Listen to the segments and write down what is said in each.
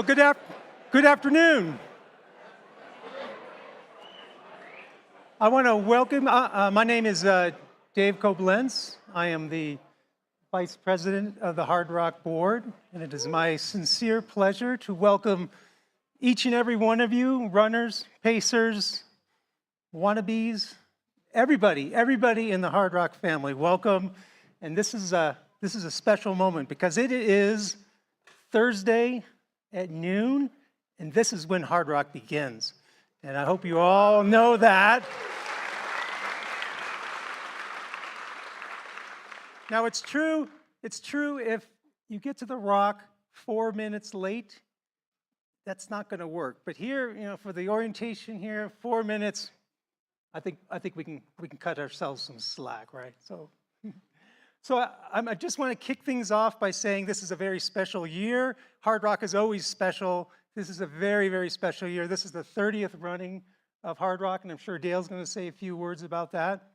Well, good afternoon. I want to welcome, my name is Dave Koblenz. I am the Vice President of the Hardrock Board, and it is my sincere pleasure to welcome each and every one of you, runners, pacers, wannabes, everybody in the Hardrock family. Welcome, and this is a special moment because it is Thursday at noon, and this is when Hardrock begins. And I hope you all know that. Now it's true if you get to the rock 4 minutes late, that's not going to work. But here, for the orientation here, 4 minutes, I think we can cut ourselves some slack, right? So I just want to kick things off by saying this is a very special year. Hardrock is always special. This is a very, very special year. This is the 30th running of Hardrock, and I'm sure Dale's going to say a few words about that.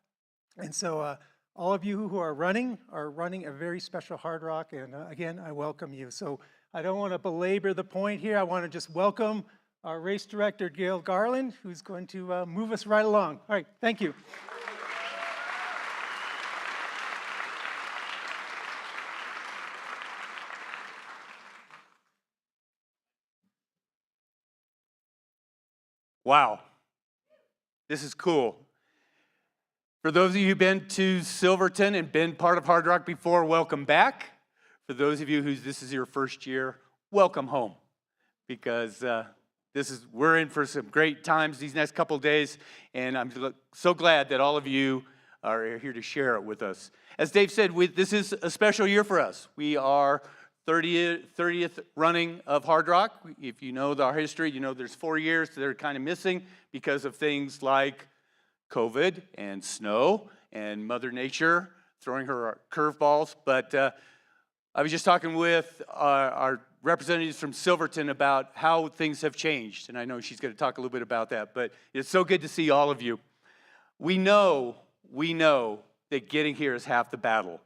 And so all of you who are running a very special Hardrock, and again, I welcome you. So I don't want to belabor the point here. I want to just welcome our race director, Gail Garland, who's going to move us right along. All right, thank you. Wow, this is cool. For those of you who've been to Silverton and been part of Hardrock before, welcome back. For those of you this is your first year, welcome home. Because we're in for some great times these next couple of days, and I'm so glad that all of you are here to share it with us. As Dave said, this is a special year for us. We are 30th running of Hardrock. If you know our history, you know there's 4 years that are kind of missing because of things like COVID and snow and Mother Nature throwing her curveballs. But I was just talking with our representatives from Silverton about how things have changed, and I know she's going to talk a little bit about that, but it's so good to see all of you. We know that getting here is half the battle.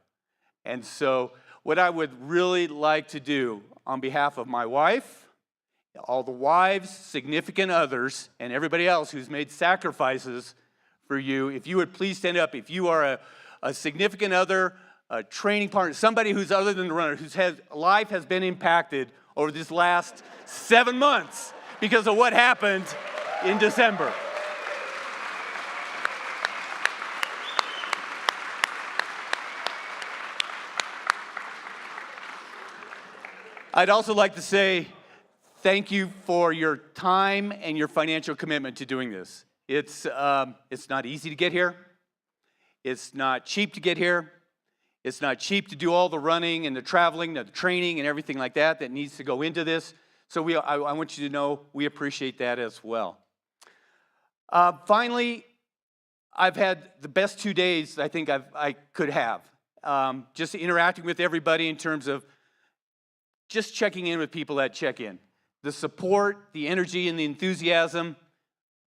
And so what I would really like to do on behalf of my wife, all the wives, significant others, and everybody else who's made sacrifices for you, if you would please stand up. If you are a significant other, a training partner, somebody who's other than the runner, whose life has been impacted over this last 7 months because of what happened in December. I'd also like to say thank you for your time and your financial commitment to doing this. It's not easy to get here. It's not cheap to get here. It's not cheap to do all the running and the traveling, the training and everything like that needs to go into this. So I want you to know we appreciate that as well. Finally, I've had the best 2 days I think I could have. Just interacting with everybody in terms of just checking in with people that check in. The support, the energy, and the enthusiasm,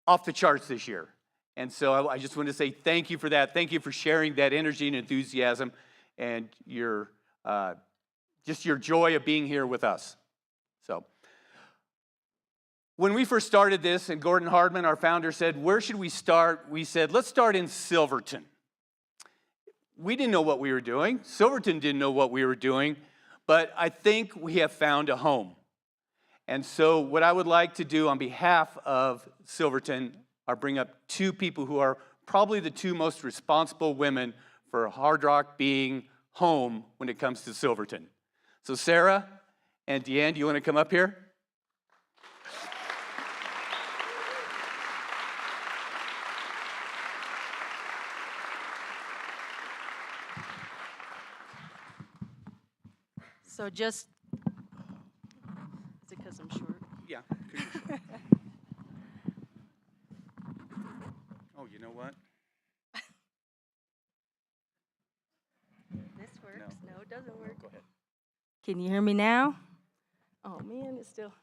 off the charts this year. And so I just want to say thank you for that. Thank you for sharing that energy and enthusiasm and your joy of being here with us. So when we first started this, and Gordon Hardman, our founder, said, where should we start? We said, let's start in Silverton. We didn't know what we were doing. Silverton didn't know what we were doing. But I think we have found a home. And so what I would like to do on behalf of Silverton are bring up 2 people who are probably the 2 most responsible women for Hardrock being home when it comes to Silverton. So Sarah and Deanne, do you want to come up here? So is it because I'm short? Yeah. Oh, you know what? This works. No, it doesn't work. Go ahead. Can you hear me now? Oh, man, it's still.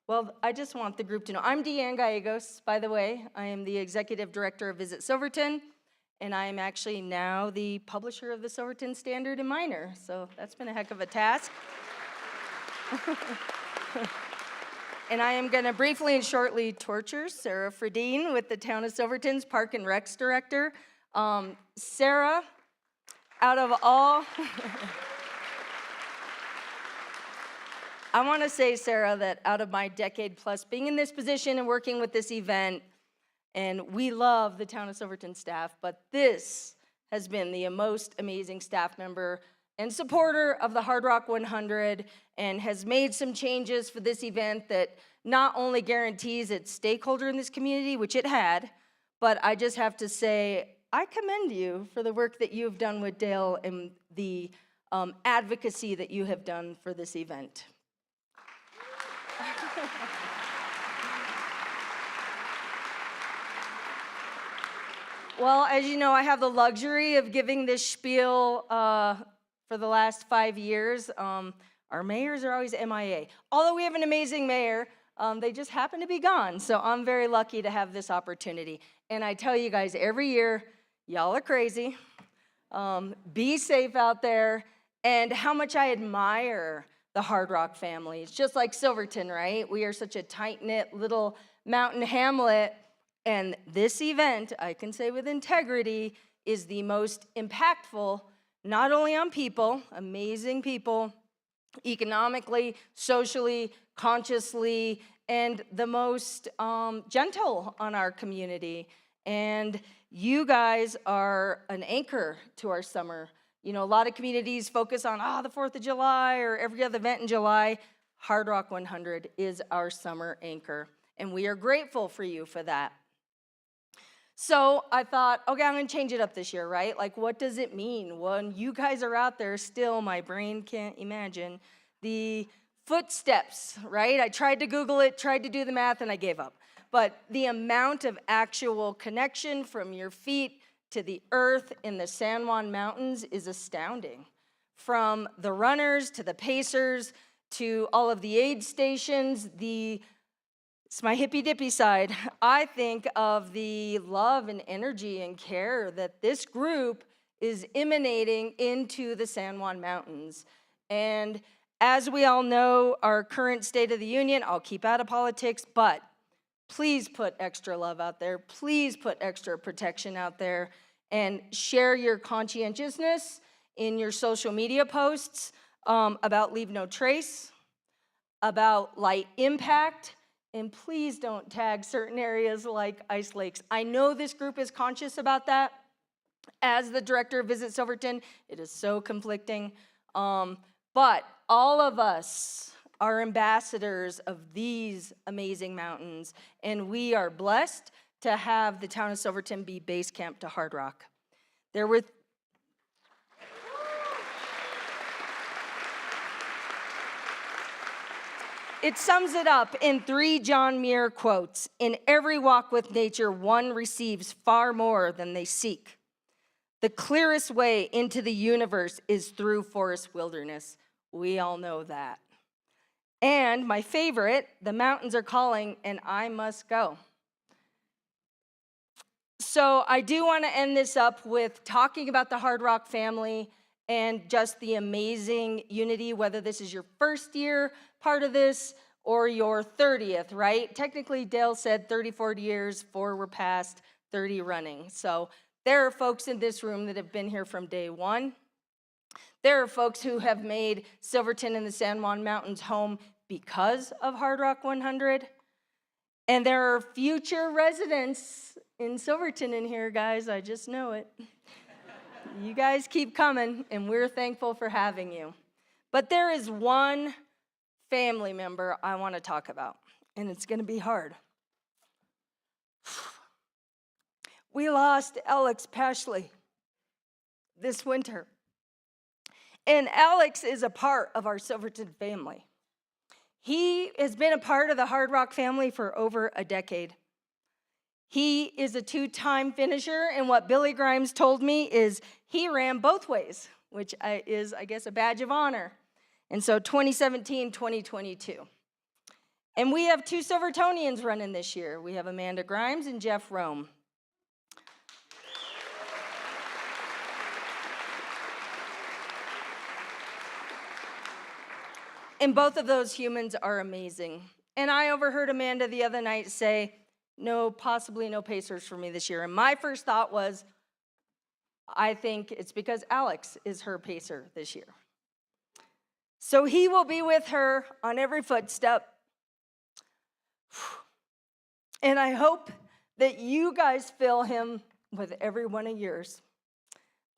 Well, I just want the group to know. I'm Deanne Gallegos, by the way. I am the executive director of Visit Silverton, and I am actually now the publisher of the Silverton Standard and Minor. So that's been a heck of a task. And I am going to briefly and shortly torture Sarah Fredine with the Town of Silverton's Park and Recs Director. Sarah, out of all... I want to say, Sarah, that out of my decade plus being in this position and working with this event, and we love the Town of Silverton staff, but this has been the most amazing staff member and supporter of the Hardrock 100 and has made some changes for this event that not only guarantees its stakeholder in this community, which it had, but I just have to say, I commend you for the work that you have done with Dale and the advocacy that you have done for this event. Well, as you know, I have the luxury of giving this spiel for the last 5 years. Our mayors are always MIA. Although we have an amazing mayor, they just happen to be gone. So I'm very lucky to have this opportunity. And I tell you guys, every year, y'all are crazy. Be safe out there. And how much I admire the Hardrock family. It's just like Silverton, right? We are such a tight-knit little mountain hamlet. And this event, I can say with integrity, is the most impactful, not only on people, amazing people, economically, socially, consciously, and the most gentle on our community. And you guys are an anchor to our summer. You know, a lot of communities focus on, the 4th of July or every other event in July. Hardrock 100 is our summer anchor, and we are grateful for you for that. So I thought, okay, I'm going to change it up this year, right? Like, what does it mean when you guys are out there still? My brain can't imagine the footsteps, right? I tried to Google it, tried to do the math, and I gave up. But the amount of actual connection from your feet to the earth in the San Juan Mountains is astounding. From the runners to the pacers to all of the aid stations, it's my hippy-dippy side. I think of the love and energy and care that this group is emanating into the San Juan Mountains. And as we all know, our current state of the union, I'll keep out of politics, but please put extra love out there. Please put extra protection out there and share your conscientiousness in your social media posts about Leave No Trace, about light impact, and please don't tag certain areas like ice lakes. I know this group is conscious about that. As the director of Visit Silverton, it is so conflicting. But all of us are ambassadors of these amazing mountains, and we are blessed to have the Town of Silverton be base camp to Hardrock. It sums it up in 3 John Muir quotes. In every walk with nature, one receives far more than they seek. The clearest way into the universe is through forest wilderness. We all know that. And my favorite, the mountains are calling and I must go. So I do want to end this up with talking about the Hardrock family and just the amazing unity, whether this is your first year part of this or your 30th, right? Technically, Dale said 34 years, 4 were past, 30 running. So there are folks in this room that have been here from day one. There are folks who have made Silverton and the San Juan Mountains home because of Hardrock 100. And there are future residents in Silverton in here, guys. I just know it. You guys keep coming, and we're thankful for having you. But there is one family member I want to talk about, and it's going to be hard. We lost Alex Pashley this winter. And Alex is a part of our Silverton family. He has been a part of the Hardrock family for over a decade. He is a 2-time finisher, and what Billy Grimes told me is he ran both ways, which is, I guess, a badge of honor. And so 2017, 2022. And we have 2 Silvertonians running this year. We have Amanda Grimes and Jeff Rome. And both of those humans are amazing. And I overheard Amanda the other night say, no, possibly no Pacers for me this year. And my first thought was, I think it's because Alex is her Pacer this year. So he will be with her on every footstep. And I hope that you guys fill him with every one of yours.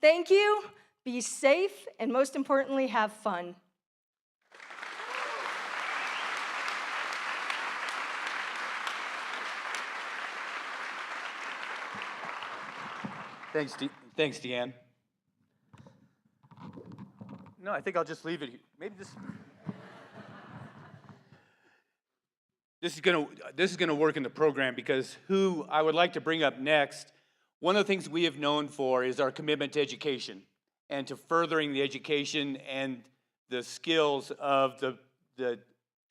Thank you, be safe, and most importantly, have fun. Thanks, Deanne. No, I think I'll just leave it here. Maybe this is gonna work in the program, because who I would like to bring up next, one of the things we have known for is our commitment to education and to furthering the education and the skills of the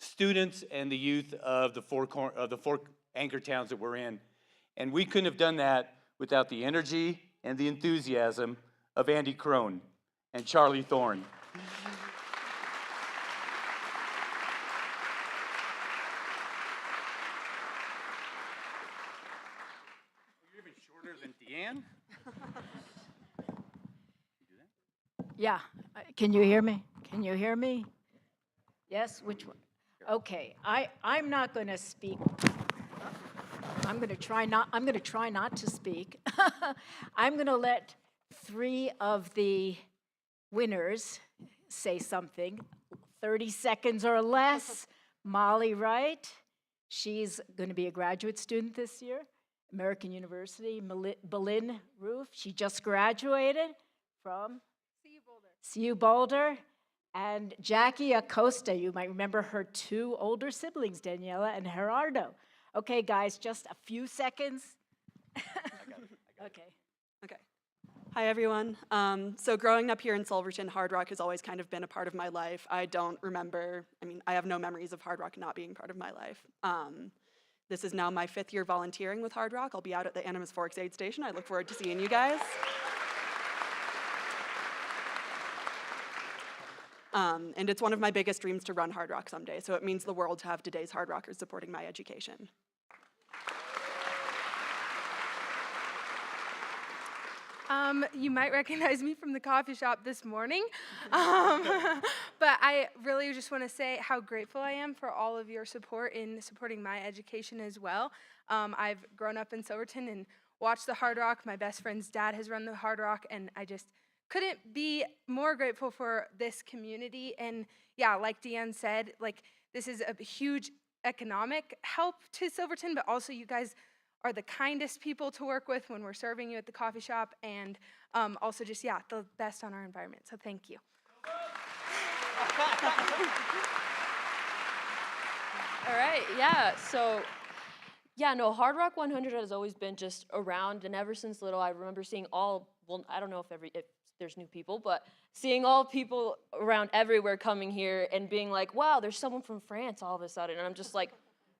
students and the youth of the four anchor towns that we're in. And we couldn't have done that without the energy and the enthusiasm of Andy Crone and Charlie Thorne. You're even shorter than Deanne? Yeah, can you hear me? Can you hear me? Yes, which one? Okay, I'm not going to speak. I'm going to try not to speak. I'm going to let 3 of the winners say something. 30 seconds or less. Molly Wright, she's going to be a graduate student this year. American University. Belinda Roof, she just graduated from CU Boulder. And Jackie Acosta, you might remember her 2 older siblings, Daniela and Gerardo. Okay, guys, just a few seconds. Okay. Okay. Hi, everyone. So growing up here in Silverton, Hardrock has always kind of been a part of my life. I have no memories of Hardrock not being part of my life. This is now my 5th year volunteering with Hardrock. I'll be out at the Animas Forks aid station. I look forward to seeing you guys. And it's one of my biggest dreams to run Hardrock someday, so it means the world to have today's Hardrockers supporting my education. You might recognize me from the coffee shop this morning, but I really just want to say how grateful I am for all of your support in supporting my education as well. I've grown up in Silverton and watched the Hardrock. My best friend's dad has run the Hardrock, and I just couldn't be more grateful for this community. And yeah, like Deanne said, like this is a huge economic help to Silverton, but also you guys are the kindest people to work with when we're serving you at the coffee shop, and also just, yeah, the best on our environment. So thank you. All right, yeah, so, yeah, no, Hardrock 100 has always been just around, and ever since little, I remember seeing well, I don't know if there's new people, but seeing all people around everywhere coming here and being like, wow, there's someone from France all of a sudden, and I'm just like,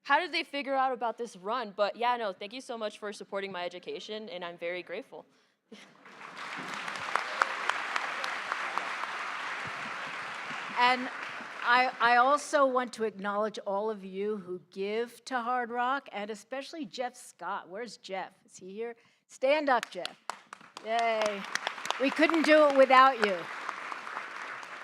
how did they figure out about this run? But yeah, no, thank you so much for supporting my education, and I'm very grateful. And I also want to acknowledge all of you who give to Hardrock, and especially Jeff Scott. Where's Jeff? Is he here? Stand up, Jeff. Yay. We couldn't do it without you.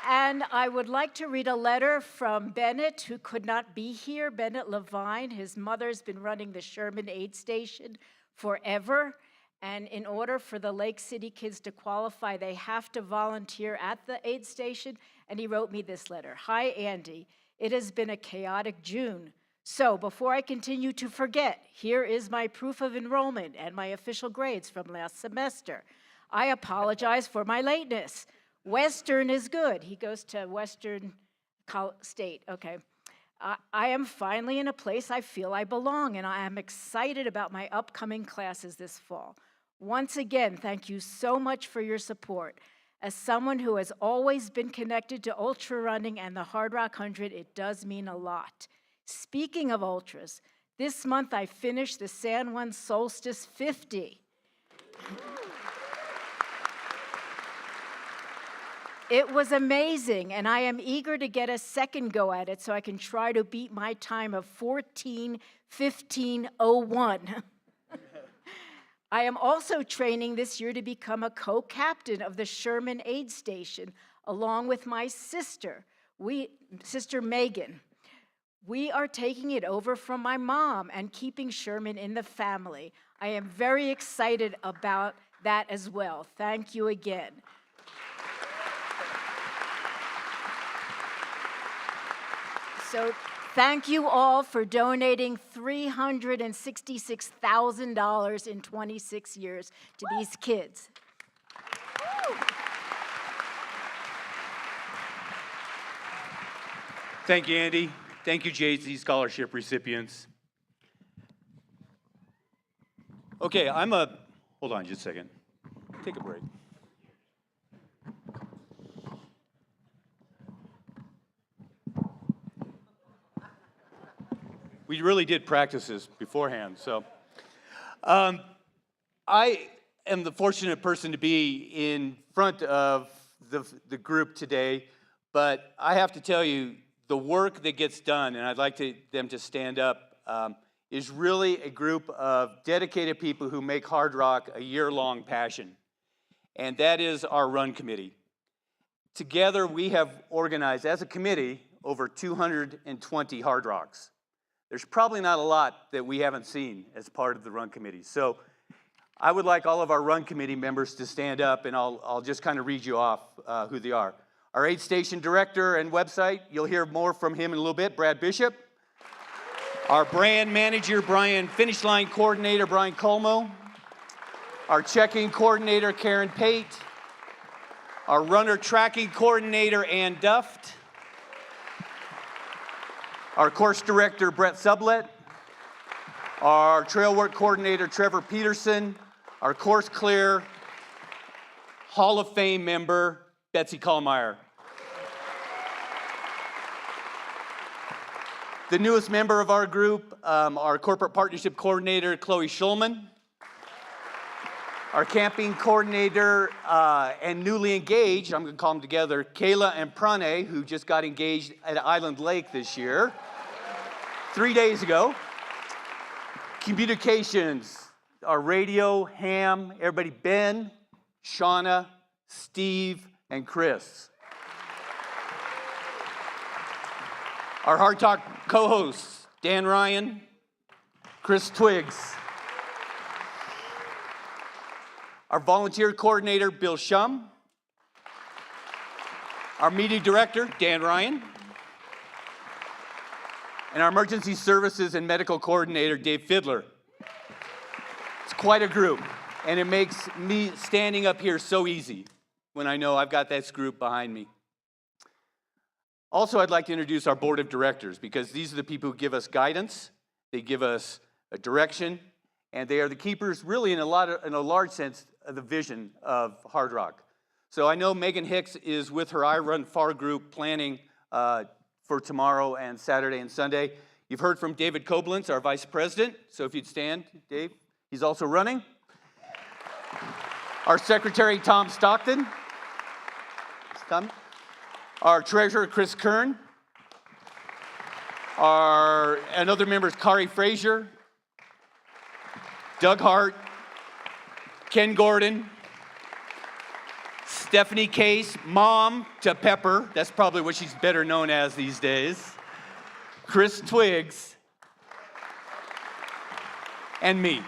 And I would like to read a letter from Bennett, who could not be here. Bennett Levine, his mother's been running the Sherman Aid Station forever. And in order for the Lake City kids to qualify, they have to volunteer at the aid station. And he wrote me this letter. Hi, Andy. It has been a chaotic June. So before I continue to forget, here is my proof of enrollment and my official grades from last semester. I apologize for my lateness. Western is good. He goes to Western State. Okay. I am finally in a place I feel I belong, and I am excited about my upcoming classes this fall. Once again, thank you so much for your support. As someone who has always been connected to ultra running and the Hardrock 100, it does mean a lot. Speaking of ultras, this month I finished the San Juan Solstice 50. It was amazing, and I am eager to get a second go at it so I can try to beat my time of 14:15:01. I am also training this year to become a co-captain of the Sherman Aid Station, along with my sister, Sister Megan. We are taking it over from my mom and keeping Sherman in the family. I am very excited about that as well. Thank you again. So thank you all for donating $366,000 in 26 years to these kids. Thank you, Andy. Thank you, JZ Scholarship recipients. Okay, hold on just a second. Take a break. We really did practice this beforehand, so. I am the fortunate person to be in front of the group today, but I have to tell you, the work that gets done, and I'd like them to stand up, is really a group of dedicated people who make Hardrock a year-long passion, and that is our Run Committee. Together, we have organized, as a committee, over 220 Hardrocks. There's probably not a lot that we haven't seen as part of the Run Committee. So I would like all of our Run Committee members to stand up, and I'll just kind of read you off who they are. Our aid station director and website, you'll hear more from him in a little bit, Brad Bishop. Our brand manager, finish line coordinator, Brian Colmo. Our check-in coordinator, Karen Pate. Our runner tracking coordinator, Ann Duft. Our course director, Brett Sublett. Our trail work coordinator, Trevor Peterson. Our course clear Hall of Fame member, Betsy Kallmeyer. The newest member of our group, our corporate partnership coordinator, Chloe Schulman. Our camping coordinator and newly engaged, I'm going to call them together, Kayla and Prane, who just got engaged at Island Lake this year, 3 days ago. Communications, our radio, Ham, everybody, Ben, Shauna, Steve, and Chris. Our Hard Talk co-hosts, Dan Ryan, Chris Twiggs. Our volunteer coordinator, Bill Shum. Our media director, Dan Ryan. And our emergency services and medical coordinator, Dave Fiddler. It's quite a group, and it makes me standing up here so easy when I know I've got this group behind me. Also, I'd like to introduce our board of directors, because these are the people who give us guidance, they give us a direction, and they are the keepers, really in a large sense, of the vision of Hardrock. So I know Megan Hicks is with her I Run Far group planning for tomorrow and Saturday and Sunday. You've heard from David Koblenz, our vice president, so if you'd stand, Dave, he's also running. Our secretary, Tom Stockton. Our treasurer, Chris Kern. And other members, Kari Frazier, Doug Hart, Ken Gordon, Stephanie Case, mom to Pepper, that's probably what she's better known as these days, Chris Twiggs, and me.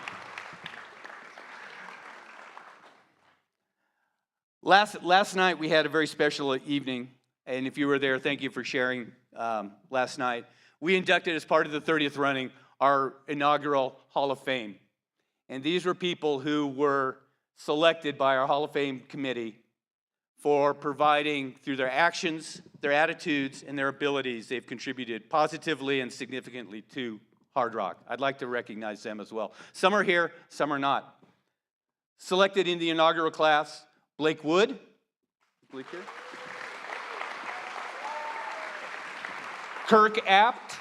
Last night we had a very special evening, and if you were there, thank you for sharing last night. We inducted, as part of the 30th running, our inaugural Hall of Fame. And these were people who were selected by our Hall of Fame committee for providing, through their actions, their attitudes, and their abilities, they've contributed positively and significantly to Hardrock. I'd like to recognize them as well. Some are here, some are not. Selected in the inaugural class, Blake Wood. Blake here. Kirk Apt.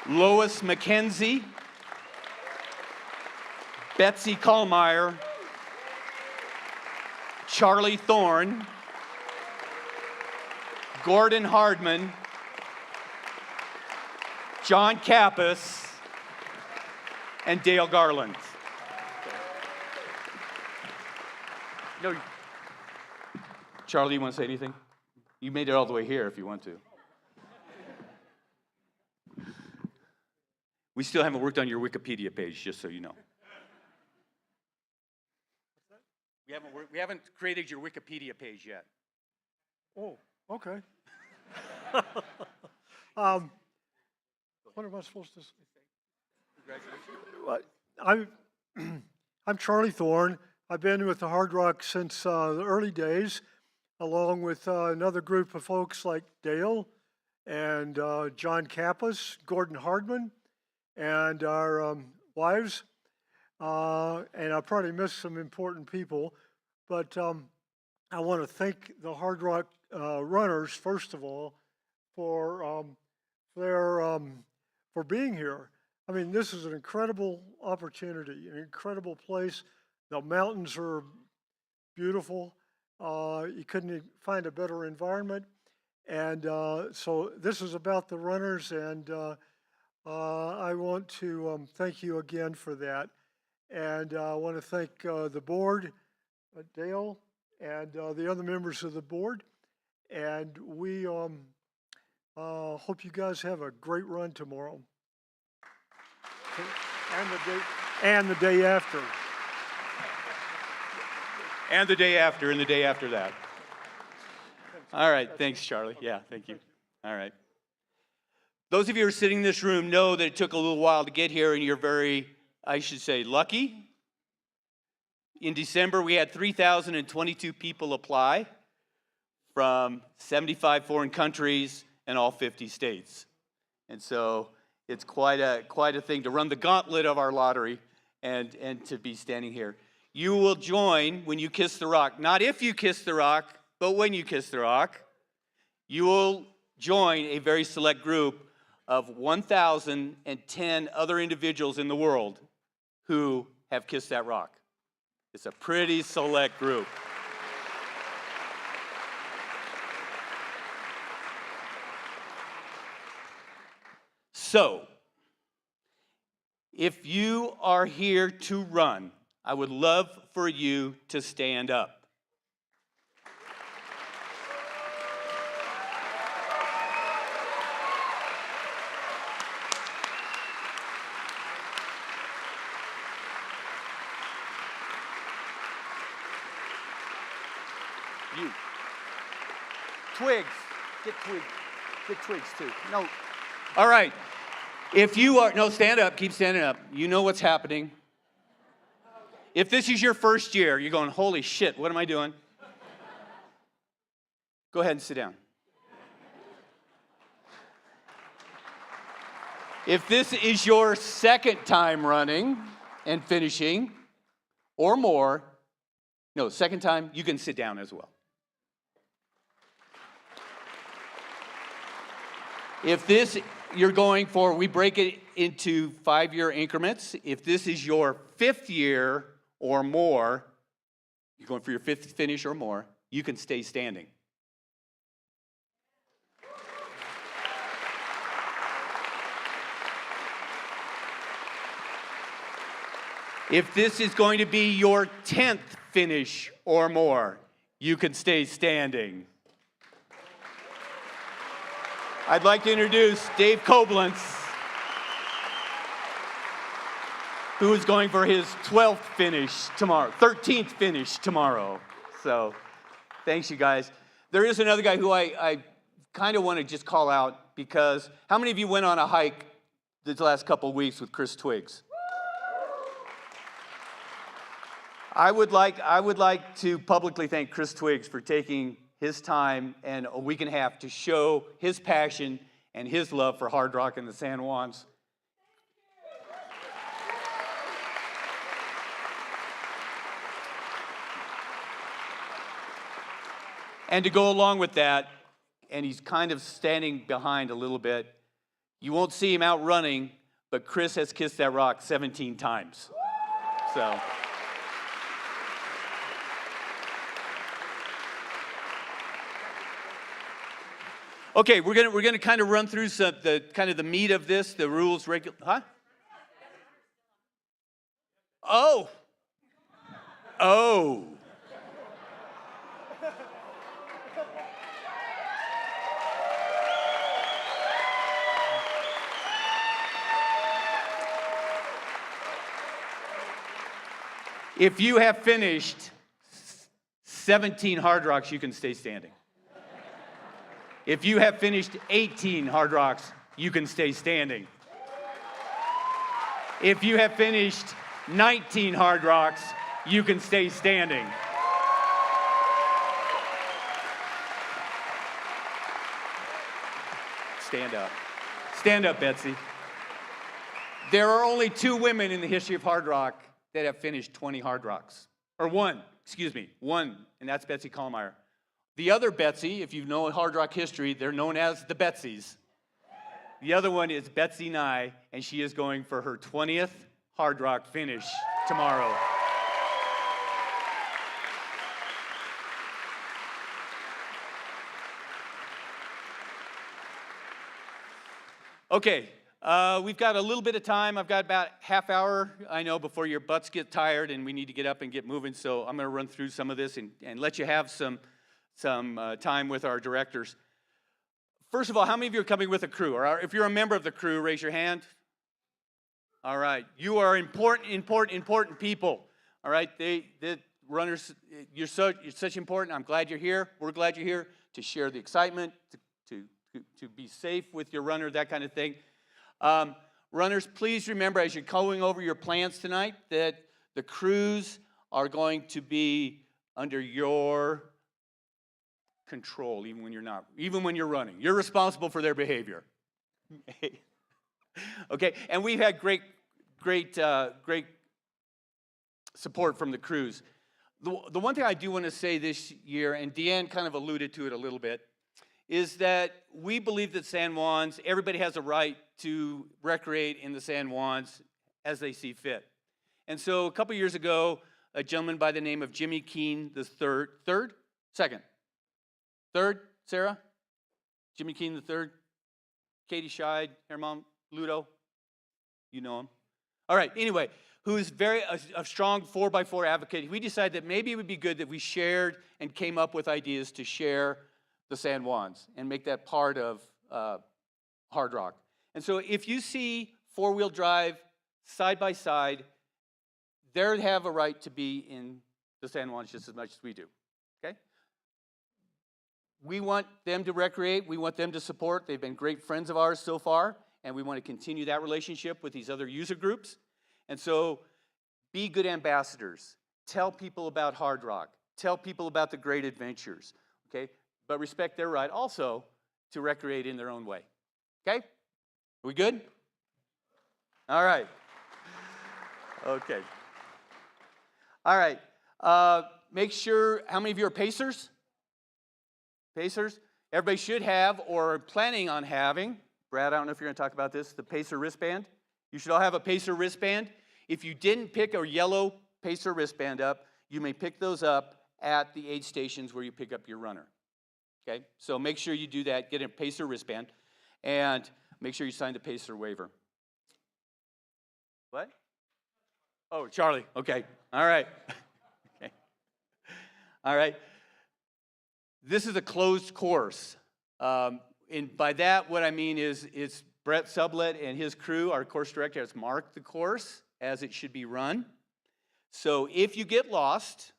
Lois McKenzie, Betsy Kallmeyer, Charlie Thorne, Gordon Hardman, John Kappas, and Dale Garland. No, Charlie, you want to say anything? You made it all the way here if you want to. We still haven't worked on your Wikipedia page, just so you know. We haven't created your Wikipedia page yet. Oh, okay. What am I supposed to say? Congratulations. I'm Charlie Thorne. I've been with the Hardrock since the early days, along with another group of folks like Dale and John Kappas, Gordon Hardman, and our wives. And I probably missed some important people, but I want to thank the Hardrock runners, first of all, for being here. I mean, this is an incredible opportunity, an incredible place. The mountains are beautiful. You couldn't find a better environment. And so this is about the runners, and I want to thank you again for that. And I want to thank the board, Dale, and the other members of the board. And we hope you guys have a great run tomorrow. And the day after. And the day after, and the day after that. All right, thanks, Charlie. Yeah, thank you. All right. Those of you who are sitting in this room know that it took a little while to get here, and you're very, I should say, lucky. In December, we had 3,022 people apply from 75 foreign countries and all 50 states. And so it's quite a thing to run the gauntlet of our lottery and to be standing here. You will join when you kiss the rock. Not if you kiss the rock, but when you kiss the rock. You will join a very select group of 1,010 other individuals in the world who have kissed that rock. It's a pretty select group. So, if you are here to run, I would love for you to stand up. You. Twigs. Get twigs. Get twigs too. No. All right. If you are, no, stand up. Keep standing up. You know what's happening. If this is your first year, you're going, holy shit, what am I doing? Go ahead and sit down. If this is your second time running and finishing, or more, no, second time, you can sit down as well. If this you're going for, we break it into 5-year increments. If this is your 5th year or more, you're going for your 5th finish or more, you can stay standing. If this is going to be your 10th finish or more, you can stay standing. I'd like to introduce Dave Koblenz, who is going for his 12th finish tomorrow, 13th finish tomorrow. So, thanks you guys. There is another guy who I kind of want to just call out, because how many of you went on a hike the last couple of weeks with Chris Twiggs? I would like to publicly thank Chris Twiggs for taking his time and a week and a half to show his passion and his love for Hardrock and the San Juans. And to go along with that, and he's kind of standing behind a little bit, you won't see him out running, but Chris has kissed that rock 17 times. So. Okay, we're gonna kind of run through the meat of this, the rules, huh? Oh. Oh. If you have finished 17 Hard Rocks, you can stay standing. If you have finished 18 Hard Rocks, you can stay standing. If you have finished 19 Hard Rocks, you can stay standing. Stand up. Stand up, Betsy. There are only 2 women in the history of Hard Rock that have finished 20 Hard Rocks. Or one, and that's Betsy Kallmeyer. The other Betsy, if you know Hard Rock history, they're known as the Betsies. The other one is Betsy Nye, and she is going for her 20th Hard Rock finish tomorrow. Okay, we've got a little bit of time. I've got about half hour, I know, before your butts get tired and we need to get up and get moving. So I'm going to run through some of this and let you have some time with our directors. First of all, how many of you are coming with a crew? Or if you're a member of the crew, raise your hand. All right, you are important people. All right, the runners, you're such important. I'm glad you're here. We're glad you're here to share the excitement, to be safe with your runner, that kind of thing. Runners, please remember as you're going over your plans tonight that the crews are going to be under your control, even when you're running. You're responsible for their behavior. Okay, and we've had great support from the crews. The one thing I do want to say this year, and Deanne kind of alluded to it a little bit, is that we believe that San Juans, everybody has a right to recreate in the San Juans as they see fit. And so a couple years ago, a gentleman by the name of Jimmy Keene the second, Sarah? Jimmy Keene the third? Katie Scheid, her mom, Ludo? You know him. All right, anyway, who is a strong 4x4 advocate. We decided that maybe it would be good that we shared and came up with ideas to share the San Juans and make that part of Hard Rock. And so if you see 4-wheel drive side by side, they have a right to be in the San Juans just as much as we do, okay? We want them to recreate. We want them to support. They've been great friends of ours so far, and we want to continue that relationship with these other user groups. And so be good ambassadors. Tell people about Hard Rock. Tell people about the great adventures, okay? But respect their right also to recreate in their own way. Okay? Are we good? All right. Okay. All right. Make sure, how many of you are pacers? Pacers? Everybody should have or are planning on having, Brad, I don't know if you're going to talk about this, the pacer wristband. You should all have a pacer wristband. If you didn't pick a yellow pacer wristband up, you may pick those up at the aid stations where you pick up your runner. Okay, so make sure you do that, get a pacer wristband, and make sure you sign the pacer waiver. What? Oh, Charlie, okay, all right. Okay. All right. This is a closed course. And by that, what I mean is it's Brett Sublett and his crew, our course director, has marked the course as it should be run. So if you get lost,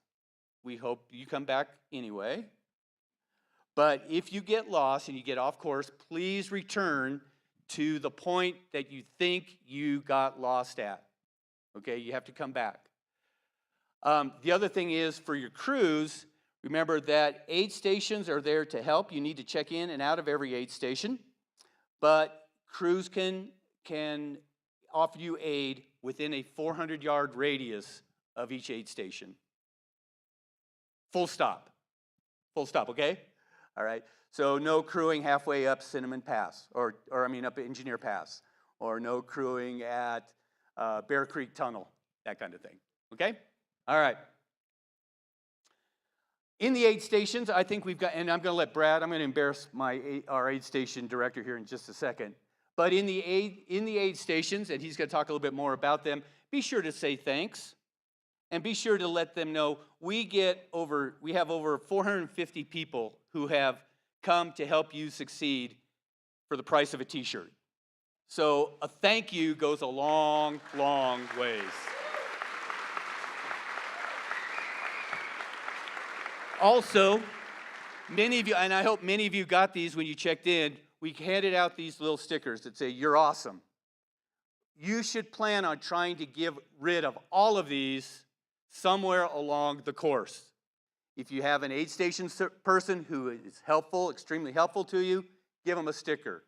we hope you come back anyway. But if you get lost and you get off course, please return to the point that you think you got lost at. Okay, you have to come back. The other thing is for your crews, remember that aid stations are there to help. You need to check in and out of every aid station. But crews can offer you aid within a 400-yard radius of each aid station. Full stop. Full stop, okay? All right, so no crewing halfway up Cinnamon Pass, up Engineer Pass, or no crewing at Bear Creek Tunnel, that kind of thing, okay? All right. In the aid stations, I think we've got, and I'm going to let Brad, I'm going to embarrass our aid station director here in just a second. But in the aid stations, and he's going to talk a little bit more about them, be sure to say thanks, and be sure to let them know we have over 450 people who have come to help you succeed for the price of a t-shirt. So a thank you goes a long, long ways. Also, many of you, and I hope many of you got these when you checked in, we handed out these little stickers that say, "You're awesome." You should plan on trying to get rid of all of these somewhere along the course. If you have an aid station person who is helpful, extremely helpful to you, give them a sticker.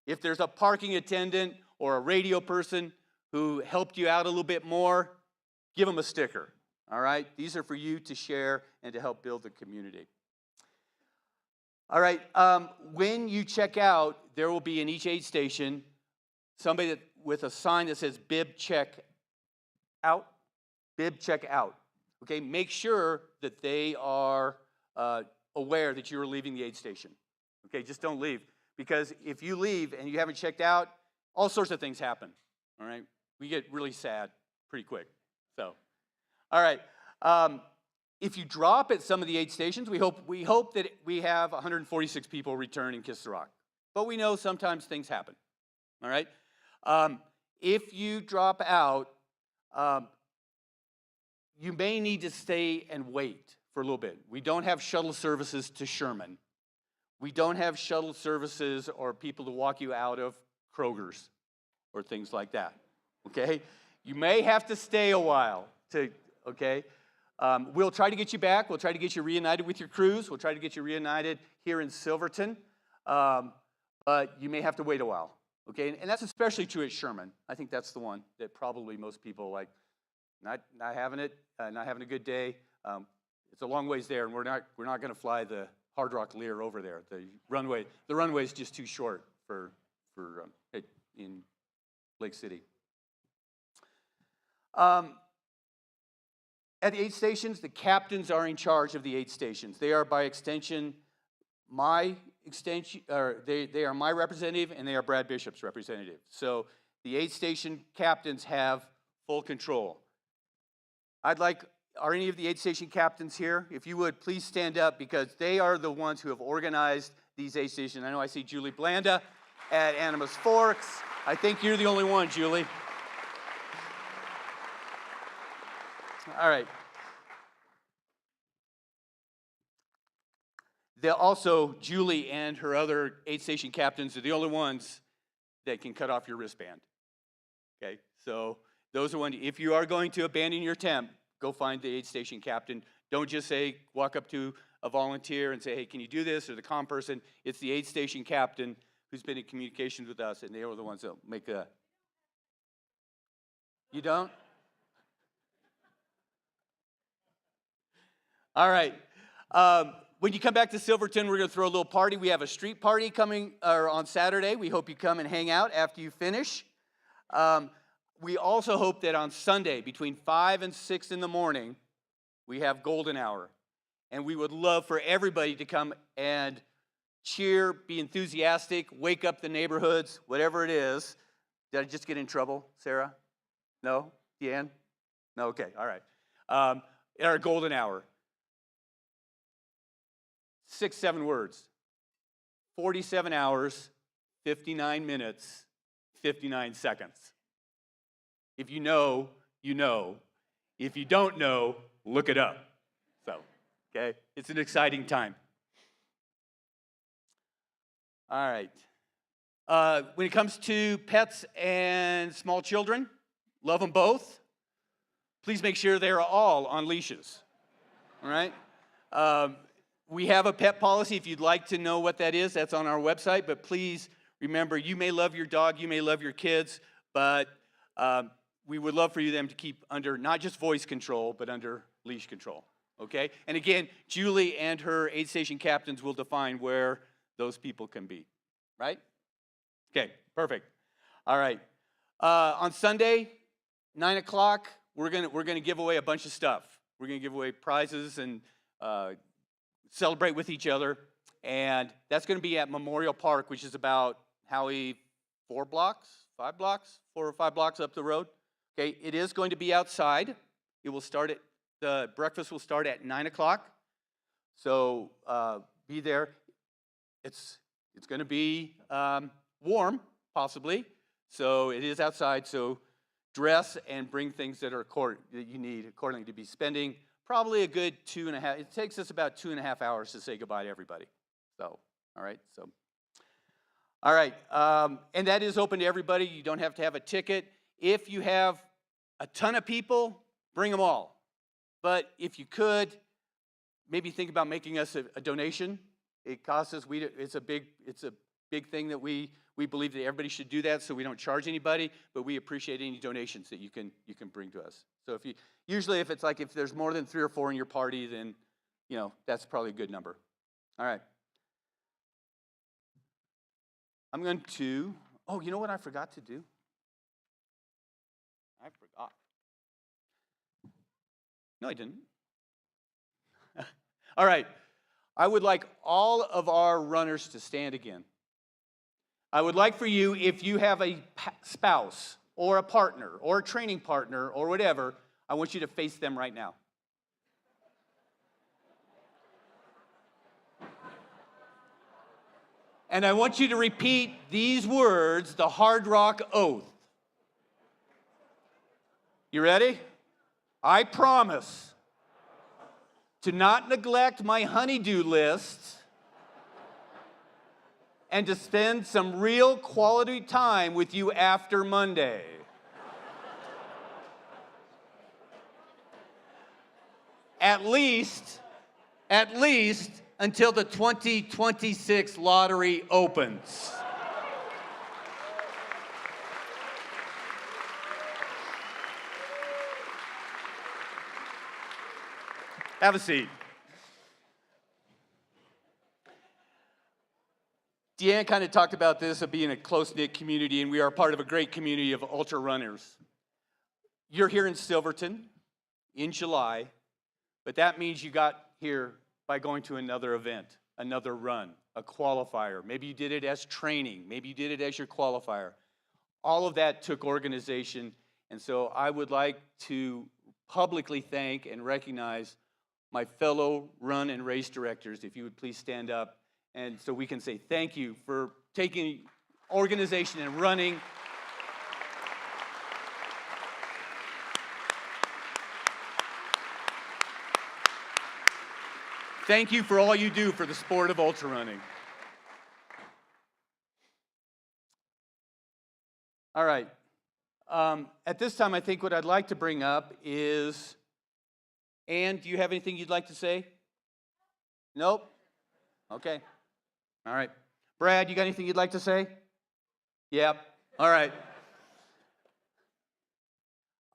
If there's a parking attendant or a radio person who helped you out a little bit more, give them a sticker. All right? These are for you to share and to help build the community. All right, when you check out, there will be in each aid station somebody with a sign that says bib check out. Bib check out. Okay, make sure that they are aware that you're leaving the aid station. Okay, just don't leave. Because if you leave and you haven't checked out, all sorts of things happen. All right, we get really sad pretty quick. So, all right. If you drop at some of the aid stations, we hope that we have 146 people return in Kiss the Rock. But we know sometimes things happen. All right. If you drop out, you may need to stay and wait for a little bit. We don't have shuttle services to Sherman. We don't have shuttle services or people to walk you out of Kroger's or things like that. Okay. You may have to stay a while okay? We'll try to get you back. We'll try to get you reunited with your crews. We'll try to get you reunited here in Silverton. But you may have to wait a while, okay? And that's especially true at Sherman. I think that's the one that probably most people like not having it, not having a good day. It's a long ways there, and we're not going to fly the Hardrock Lear over there. The runway is just too short for in Lake City. At the aid stations, the captains are in charge of the aid stations. They are by extension they are my representative, and they are Brad Bishop's representative. So the aid station captains have full control. Are any of the aid station captains here? If you would, please stand up, because they are the ones who have organized these aid stations. I know I see Julie Blanda at Animas Forks. I think you're the only one, Julie. All right. Also, Julie and her other aid station captains are the only ones that can cut off your wristband. Okay, so those are if you are going to abandon your tent, go find the aid station captain. Don't just walk up to a volunteer and say, "Hey, can you do this?" or the comm person. It's the aid station captain who's been in communications with us, and they are the ones that make a. You don't? All right. When you come back to Silverton, we're going to throw a little party. We have a street party coming on Saturday. We hope you come and hang out after you finish. We also hope that on Sunday, between 5 and 6 in the morning, we have golden hour. And we would love for everybody to come and cheer, be enthusiastic, wake up the neighborhoods, whatever it is. Did I just get in trouble, Sarah? No? Deanne? No? Okay, all right. At our golden hour. 6, 7 words. 47 hours, 59 minutes, 59 seconds. If you know, you know. If you don't know, look it up. So, okay? It's an exciting time. All right. When it comes to pets and small children, love them both. Please make sure they're all on leashes. All right? We have a pet policy. If you'd like to know what that is, that's on our website. But please remember, you may love your dog, you may love your kids, but we would love for them to keep under not just voice control, but under leash control. Okay? And again, Julie and her aid station captains will define where those people can be. Right? Okay, perfect. All right. On Sunday, 9 o'clock, we're gonna give away a bunch of stuff. We're gonna give away prizes and celebrate with each other. And that's going to be at Memorial Park, which is about, Howie, 4 blocks, 5 blocks, 4 or 5 blocks up the road. Okay, it is going to be outside. It will start at, the breakfast will start at 9 o'clock. So be there. It's going to be warm, possibly. So it is outside. So dress and bring things that you need accordingly to be spending probably a good 2.5. It takes us about 2.5 hours to say goodbye to everybody. So, all right. So, all right. And that is open to everybody. You don't have to have a ticket. If you have a ton of people, bring them all. But if you could, maybe think about making us a donation. It costs us. It's a big thing that we believe that everybody should do that, so we don't charge anybody. But we appreciate any donations that you can bring to us. So usually if there's more than 3 or 4 in your party, then that's probably a good number. All right. I'm going to. Oh, you know what I forgot to do? I forgot. No, I didn't. All right. I would like all of our runners to stand again. I would like for you, if you have a spouse or a partner or a training partner or whatever, I want you to face them right now. And I want you to repeat these words, the Hardrock Oath. You ready? I promise to not neglect my honey-do list and to spend some real quality time with you after Monday. At least until the 2026 lottery opens. Have a seat. Deanne kind of talked about this of being a close-knit community, and we are part of a great community of ultra runners. You're here in Silverton in July, but that means you got here by going to another event, another run, a qualifier. Maybe you did it as training. Maybe you did it as your qualifier. All of that took organization, and so I would like to publicly thank and recognize my fellow run and race directors, if you would please stand up, and so we can say thank you for taking organization and running. Thank you for all you do for the sport of ultra running. All right. At this time, I think what I'd like to bring up is, Ann, do you have anything you'd like to say? Nope? Okay. All right. Brad, you got anything you'd like to say? Yep. All right.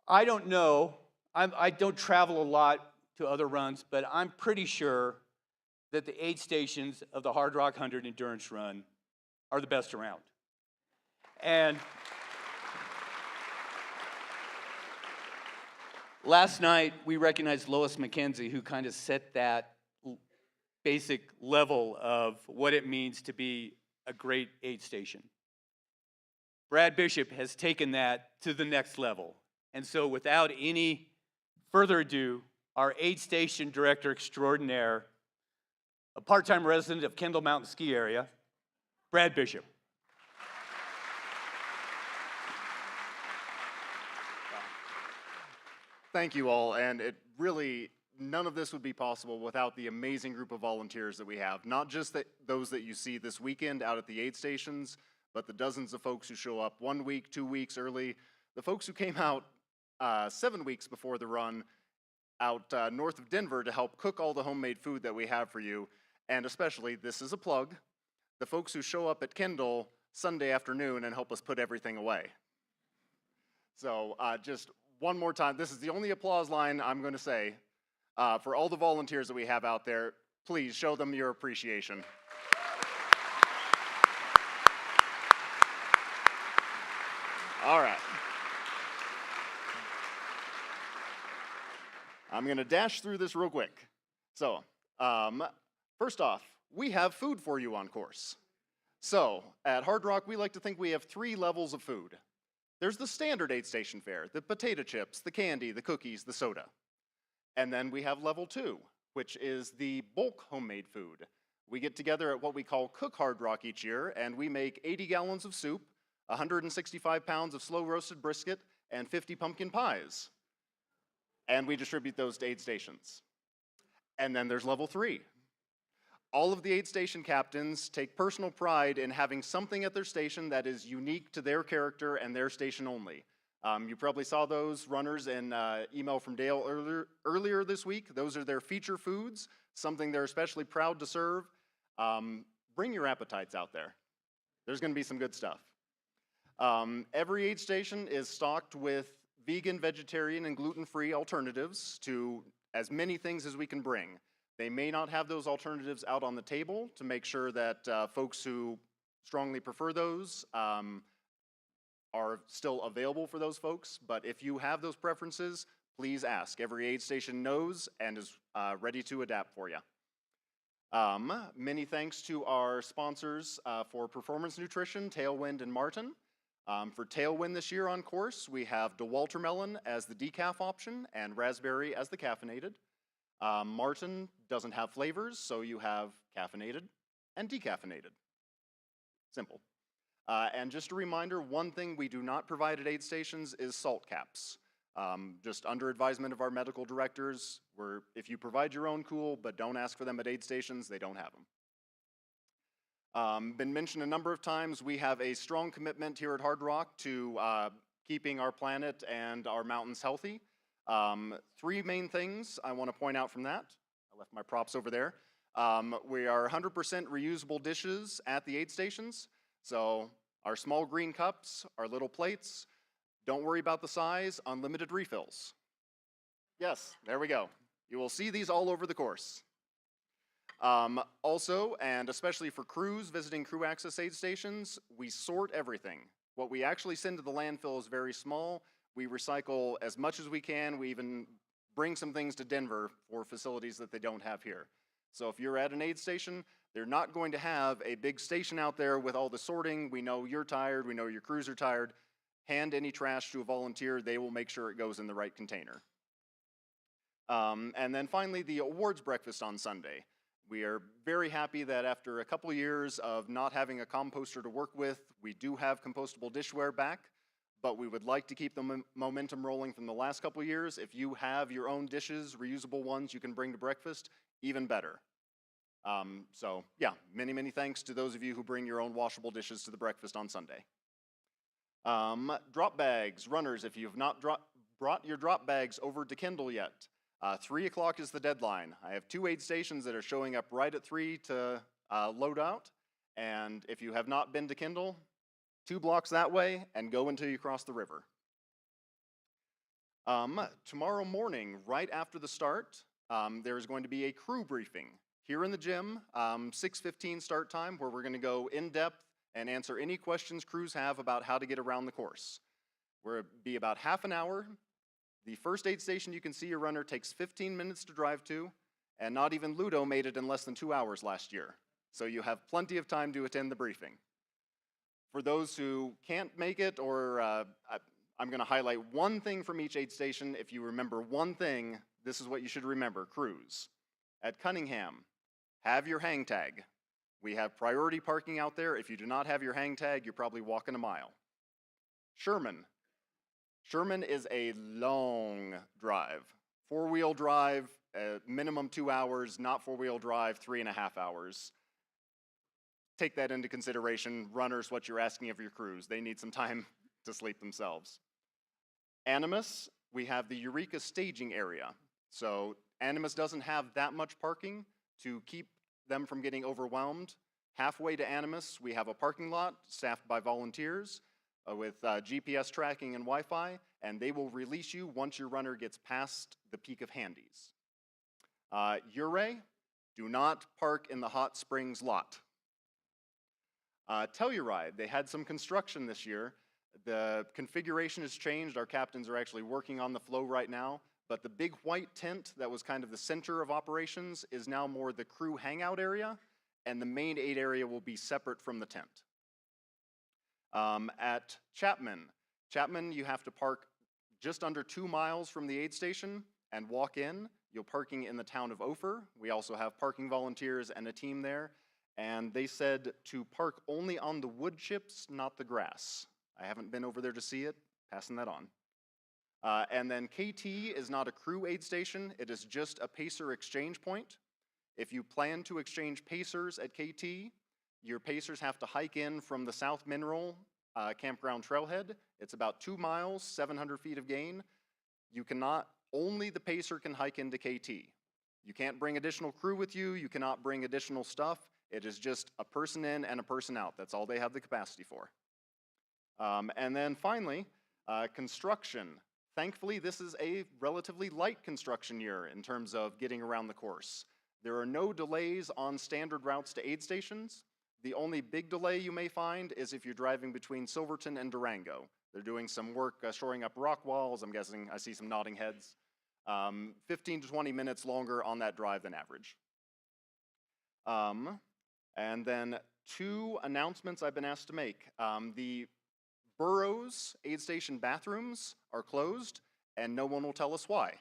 I don't know. I don't travel a lot to other runs, but I'm pretty sure that the aid stations of the Hardrock 100 Endurance Run are the best around. And last night, we recognized Lois McKenzie, who kind of set that basic level of what it means to be a great aid station. Brad Bishop has taken that to the next level. And so without any further ado, our aid station director extraordinaire, a part-time resident of Kendall Mountain Ski Area, Brad Bishop. Thank you all, and it really, none of this would be possible without the amazing group of volunteers that we have. Not just those that you see this weekend out at the aid stations, but the dozens of folks who show up 1 week, 2 weeks early, the folks who came out 7 weeks before the run out north of Denver to help cook all the homemade food that we have for you, and especially, this is a plug, the folks who show up at Kendall Sunday afternoon and help us put everything away. So just one more time, this is the only applause line I'm going to say. For all the volunteers that we have out there, please show them your appreciation. All right. I'm going to dash through this real quick. So, First off, we have food for you on course. So, at Hardrock, we like to think we have 3 levels of food. There's the standard aid station fare, the potato chips, the candy, the cookies, the soda. And then we have level 2, which is the bulk homemade food. We get together at what we call Cook Hardrock each year, and we make 80 gallons of soup, 165 pounds of slow roasted brisket, and 50 pumpkin pies. And we distribute those to aid stations. And then there's level 3. All of the aid station captains take personal pride in having something at their station that is unique to their character and their station only. You probably saw those runners in email from Dale earlier this week. Those are their feature foods, something they're especially proud to serve. Bring your appetites out there. There's going to be some good stuff. Every aid station is stocked with vegan, vegetarian, and gluten-free alternatives to as many things as we can bring. They may not have those alternatives out on the table to make sure that folks who strongly prefer those are still available for those folks, but if you have those preferences, please ask. Every aid station knows and is ready to adapt for you. Many thanks to our sponsors for performance nutrition, Tailwind and Martin. For Tailwind this year on course, we have DeWalter Melon as the decaf option and raspberry as the caffeinated. Martin doesn't have flavors, so you have caffeinated and decaffeinated. Simple. And just a reminder, one thing we do not provide at aid stations is salt caps. Just under advisement of our medical directors, if you provide your own, cool, but don't ask for them at aid stations, they don't have them. Been mentioned a number of times, we have a strong commitment here at Hardrock to keeping our planet and our mountains healthy. 3 main things I want to point out from that. I left my props over there. We are 100% reusable dishes at the aid stations. So our small green cups, our little plates, don't worry about the size, unlimited refills. Yes, there we go. You will see these all over the course. Also, and especially for crews visiting crew access aid stations, we sort everything. What we actually send to the landfill is very small. We recycle as much as we can. We even bring some things to Denver for facilities that they don't have here. So if you're at an aid station, they're not going to have a big station out there with all the sorting. We know you're tired. We know your crews are tired. Hand any trash to a volunteer. They will make sure it goes in the right container. And then finally, the awards breakfast on Sunday. We are very happy that after a couple years of not having a composter to work with, we do have compostable dishware back, but we would like to keep the momentum rolling from the last couple years. If you have your own dishes, reusable ones you can bring to breakfast, even better. So yeah, many, many thanks to those of you who bring your own washable dishes to the breakfast on Sunday. Drop bags, runners, if you have not brought your drop bags over to Kendall yet, 3 o'clock is the deadline. I have 2 aid stations that are showing up right at 3 to load out, and if you have not been to Kendall, 2 blocks that way and go until you cross the river. Tomorrow morning, right after the start, there is going to be a crew briefing here in the gym, 6:15 start time, where we're going to go in depth and answer any questions crews have about how to get around the course. We'll be about half an hour. The first aid station you can see your runner takes 15 minutes to drive to, and not even Ludo made it in less than 2 hours last year. So you have plenty of time to attend the briefing. For those who can't make it, or I'm going to highlight one thing from each aid station. If you remember one thing, this is what you should remember, crews. At Cunningham, have your hang tag. We have priority parking out there. If you do not have your hang tag, you're probably walking a mile. Sherman is a long drive. 4-wheel drive, minimum 2 hours, not 4-wheel drive, 3.5 hours. Take that into consideration. Runners, what you're asking of your crews. They need some time to sleep themselves. Animas, we have the Eureka staging area. So Animas doesn't have that much parking to keep them from getting overwhelmed. Halfway to Animas, we have a parking lot staffed by volunteers with GPS tracking and Wi-Fi, and they will release you once your runner gets past the peak of Handies. Ouray, do not park in the hot springs lot. Telluride, they had some construction this year. The configuration has changed. Our captains are actually working on the flow right now, but the big white tent that was kind of the center of operations is now more the crew hangout area, and the main aid area will be separate from the tent. At Chapman, you have to park just under 2 miles from the aid station and walk in. You're parking in the town of Ophir. We also have parking volunteers and a team there, and they said to park only on the wood chips, not the grass. I haven't been over there to see it, passing that on. And then KT is not a crew aid station, it is just a pacer exchange point. If you plan to exchange pacers at KT, your pacers have to hike in from the South Mineral Campground Trailhead. It's about 2 miles, 700 feet of gain. Only the pacer can hike into KT. You can't bring additional crew with you, you cannot bring additional stuff. It is just a person in and a person out. That's all they have the capacity for. And then finally, construction. Thankfully, this is a relatively light construction year in terms of getting around the course. There are no delays on standard routes to aid stations. The only big delay you may find is if you're driving between Silverton and Durango. They're doing some work shoring up rock walls. I'm guessing I see some nodding heads. 15 to 20 minutes longer on that drive than average. And then 2 announcements I've been asked to make. The Burroughs aid station bathrooms are closed, and no one will tell us why.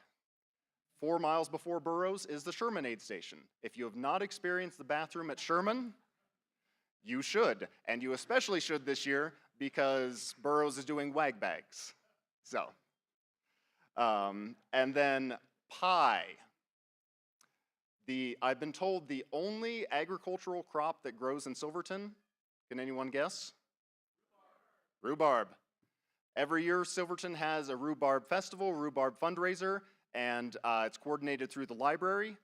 4 miles before Burroughs is the Sherman aid station. If you have not experienced the bathroom at Sherman, you should, and you especially should this year because Burroughs is doing wag bags. So, and then pie. I've been told the only agricultural crop that grows in Silverton, can anyone guess? Rhubarb. Every year, Silverton has a rhubarb festival, rhubarb fundraiser, and it's coordinated through the library.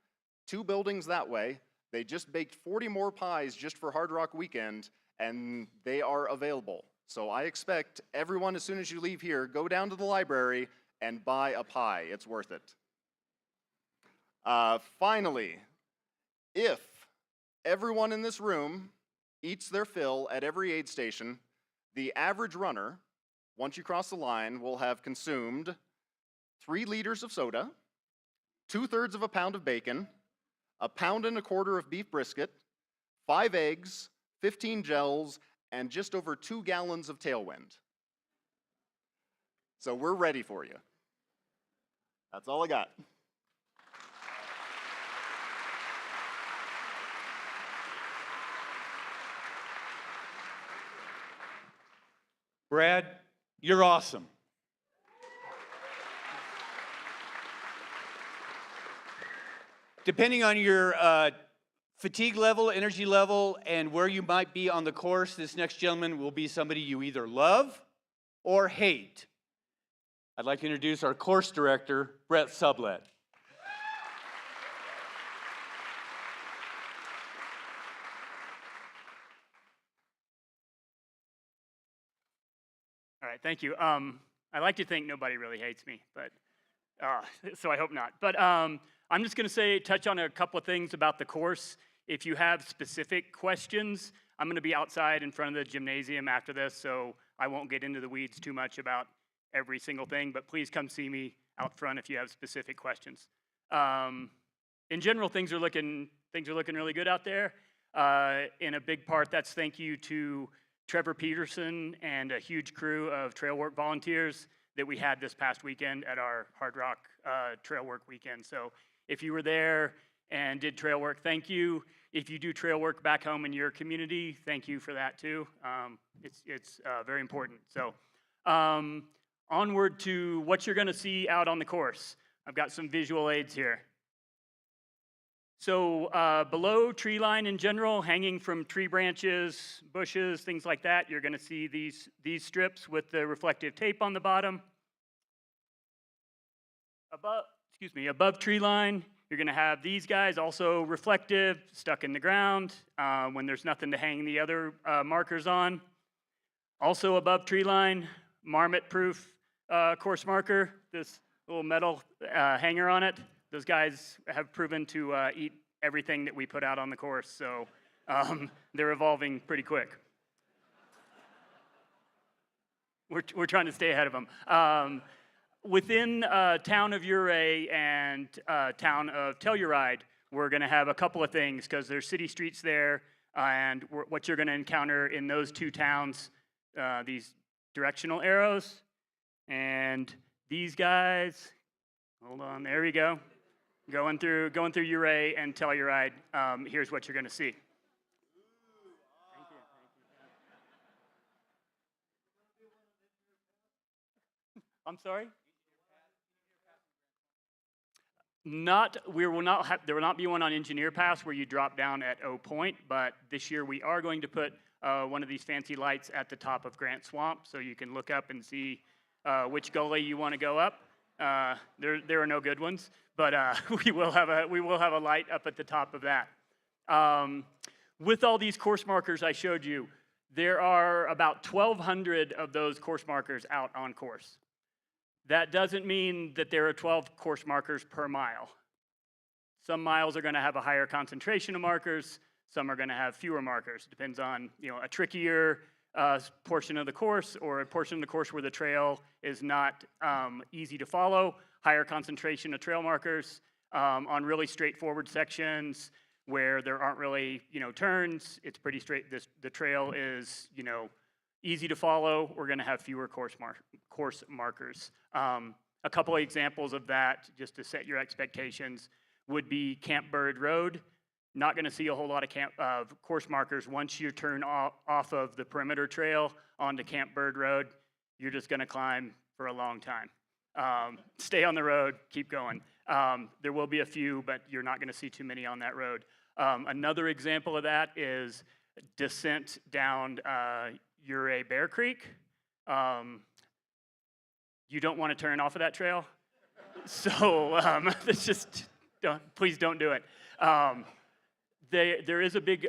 2 buildings that way. They just baked 40 more pies just for Hardrock weekend, and they are available. So I expect everyone, as soon as you leave here, go down to the library and buy a pie. It's worth it. Finally, if everyone in this room eats their fill at every aid station, the average runner, once you cross the line, will have consumed 3 liters of soda, 2/3 of a pound of bacon, 1.25 pounds of beef brisket, 5 eggs, 15 gels, and just over 2 gallons of Tailwind. So we're ready for you. That's all I got. Brad, you're awesome. Depending on your fatigue level, energy level, and where you might be on the course, this next gentleman will be somebody you either love or hate. I'd like to introduce our course director, Brett Sublett. All right, thank you. I like to think nobody really hates me, but so I hope not. But I'm just going to touch on a couple of things about the course. If you have specific questions, I'm going to be outside in front of the gymnasium after this, so I won't get into the weeds too much about every single thing, but please come see me out front if you have specific questions. In general, things are looking really good out there. In a big part, that's thank you to Trevor Peterson and a huge crew of trail work volunteers that we had this past weekend at our Hardrock trail work weekend. So if you were there and did trail work, thank you. If you do trail work back home in your community, thank you for that too. It's very important. So onward to what you're gonna see out on the course. I've got some visual aids here. So below tree line in general, hanging from tree branches, bushes, things like that, you're gonna see these strips with the reflective tape on the bottom. Above tree line, you're gonna have these guys also reflective, stuck in the ground when there's nothing to hang the other markers on. Also above tree line, marmot-proof course marker, this little metal hanger on it. Those guys have proven to eat everything that we put out on the course, so they're evolving pretty quick. We're trying to stay ahead of them. within town of Ouray and town of Telluride, we're going to have a couple of things because there's city streets there, and what you're going to encounter in those two towns, these directional arrows, and these guys. Hold on, there we go. Going through Ouray and Telluride. Here's what you're going to see. I'm sorry? There will not be one on Engineer Pass where you drop down at O Point, but this year we are going to put one of these fancy lights at the top of Grant Swamp so you can look up and see which gully you want to go up. There are no good ones, but we will have a light up at the top of that. With all these course markers I showed you, there are about 1,200 of those course markers out on course. That doesn't mean that there are 12 course markers per mile. Some miles are going to have a higher concentration of markers. Some are going to have fewer markers. It depends on a trickier portion of the course or a portion of the course where the trail is not easy to follow. Higher concentration of trail markers on really straightforward sections where there aren't really turns. It's pretty straight. The trail is easy to follow. We're going to have fewer course markers. A couple of examples of that, just to set your expectations, would be Camp Bird Road. Not going to see a whole lot of course markers once you turn off of the perimeter trail onto Camp Bird Road. You're just going to climb for a long time. Stay on the road, keep going. There will be a few, but you're not going to see too many on that road. Another example of that is descent down Ouray Bear Creek. You don't want to turn off of that trail, so please don't do it. There is a big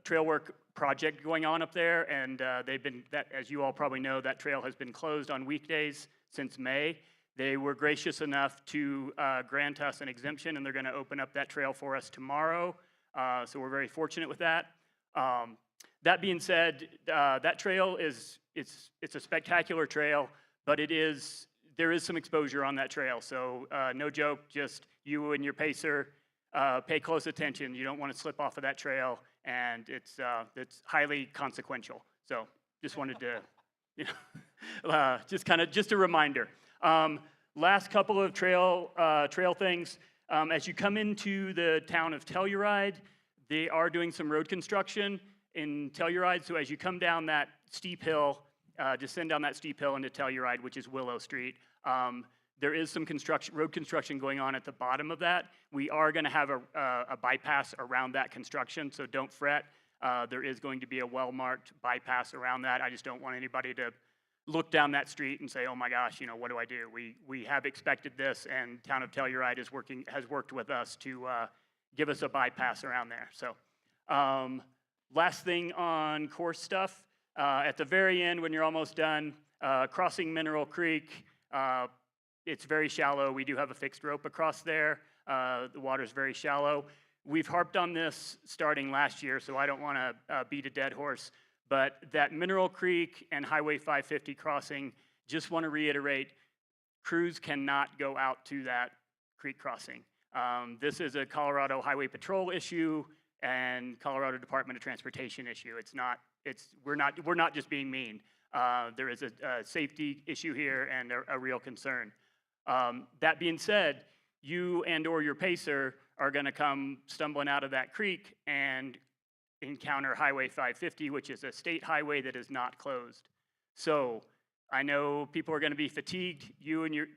trail work project going on up there, and as you all probably know, that trail has been closed on weekdays since May. They were gracious enough to grant us an exemption, and they're going to open up that trail for us tomorrow. So we're very fortunate with that. That being said, that trail it's a spectacular trail, but there is some exposure on that trail. So no joke, just you and your pacer pay close attention. You don't want to slip off of that trail, and it's highly consequential. So just wanted to just a reminder. Last couple of trail things. As you come into the town of Telluride, they are doing some road construction in Telluride. So as you come down that steep hill, descend down that steep hill into Telluride, which is Willow Street, there is some road construction going on at the bottom of that. We are going to have a bypass around that construction, so don't fret. There is going to be a well-marked bypass around that. I just don't want anybody to look down that street and say, oh my gosh, what do I do? We have expected this, and town of Telluride has worked with us to give us a bypass around there. So last thing on course stuff, at the very end when you're almost done, crossing Mineral Creek, it's very shallow. We do have a fixed rope across there. The water's very shallow. We've harped on this starting last year, so I don't want to beat a dead horse. But that Mineral Creek and Highway 550 crossing, just want to reiterate, crews cannot go out to that creek crossing. This is a Colorado Highway Patrol issue and Colorado Department of Transportation issue. We're not just being mean. There is a safety issue here and a real concern. That being said, you and/or your pacer are going to come stumbling out of that creek and encounter Highway 550, which is a state highway that is not closed. So I know people are going to be fatigued. You and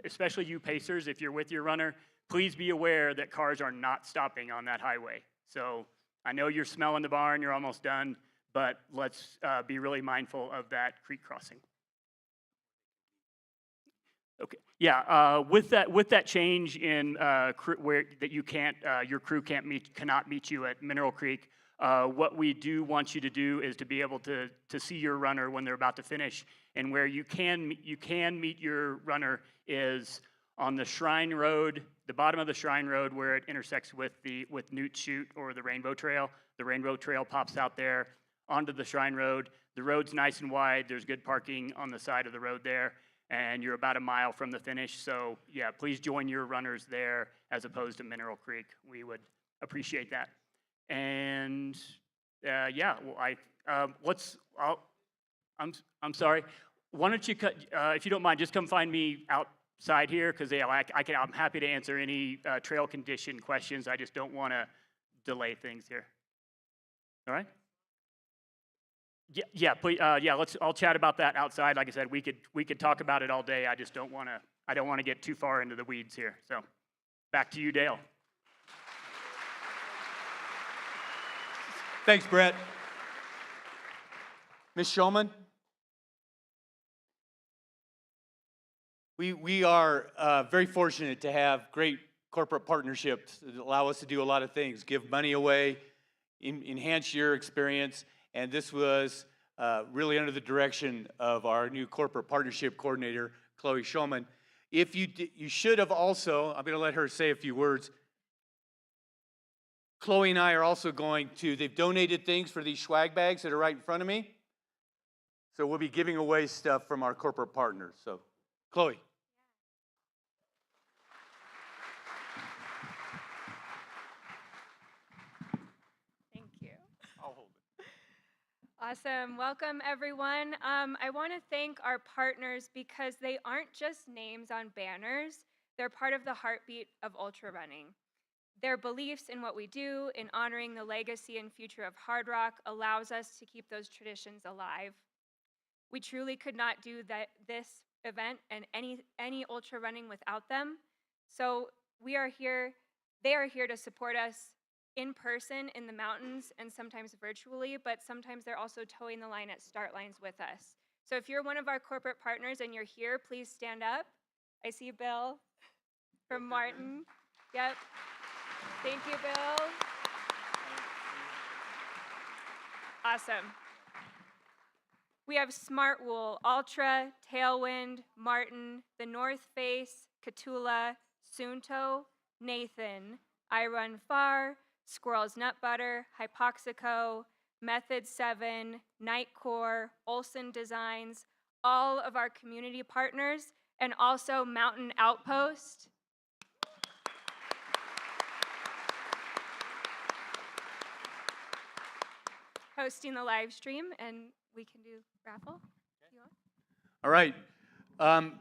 especially you pacers, if you're with your runner, please be aware that cars are not stopping on that highway. So I know you're smelling the barn, you're almost done, but let's be really mindful of that creek crossing. Okay. Yeah. With that change in where that you can't, your crew cannot meet you at Mineral Creek. What we do want you to do is to be able to see your runner when they're about to finish, and where you can meet your runner is on the Shrine Road, the bottom of the Shrine Road where it intersects with Newt Chute or the Rainbow Trail. The Rainbow Trail pops out there onto the Shrine Road. The road's nice and wide. There's good parking on the side of the road there. and you're about a mile from the finish. So yeah, please join your runners there as opposed to Mineral Creek. We would appreciate that. And yeah, well, I'm sorry. Why don't you if you don't mind, just come find me outside here, because I'm happy to answer any trail condition questions. I just don't want to delay things here. All right? Yeah, please, I'll chat about that outside. Like I said, we could talk about it all day. I don't want to get too far into the weeds here. So, back to you, Dale. Thanks, Brett. Ms. Shulman? We are very fortunate to have great corporate partnerships that allow us to do a lot of things, give money away, enhance your experience, and this was really under the direction of our new corporate partnership coordinator, Chloe Shulman. If you should have also, I'm going to let her say a few words. Chloe and I are also they've donated things for these swag bags that are right in front of me. So we'll be giving away stuff from our corporate partners. So, Chloe. Thank you. I'll hold it. Awesome. Welcome, everyone. I want to thank our partners because they aren't just names on banners. They're part of the heartbeat of ultra running. Their beliefs in what we do, in honoring the legacy and future of Hardrock, allows us to keep those traditions alive. We truly could not do this event and any ultra running without them. So they are here to support us in person in the mountains and sometimes virtually, but sometimes they're also towing the line at start lines with us. So if you're one of our corporate partners and you're here, please stand up. I see Bill from Martin. Yep. Thank you, Bill. Awesome. We have Smartwool, Ultra, Tailwind, Martin, The North Face, Catula, Sunto, Nathan, I Run Far, Squirrel's Nut Butter, Hypoxico, Method 7, Nightcore, Olson Designs, all of our community partners, and also Mountain Outpost. Hosting the live stream, and we can do raffle. All right.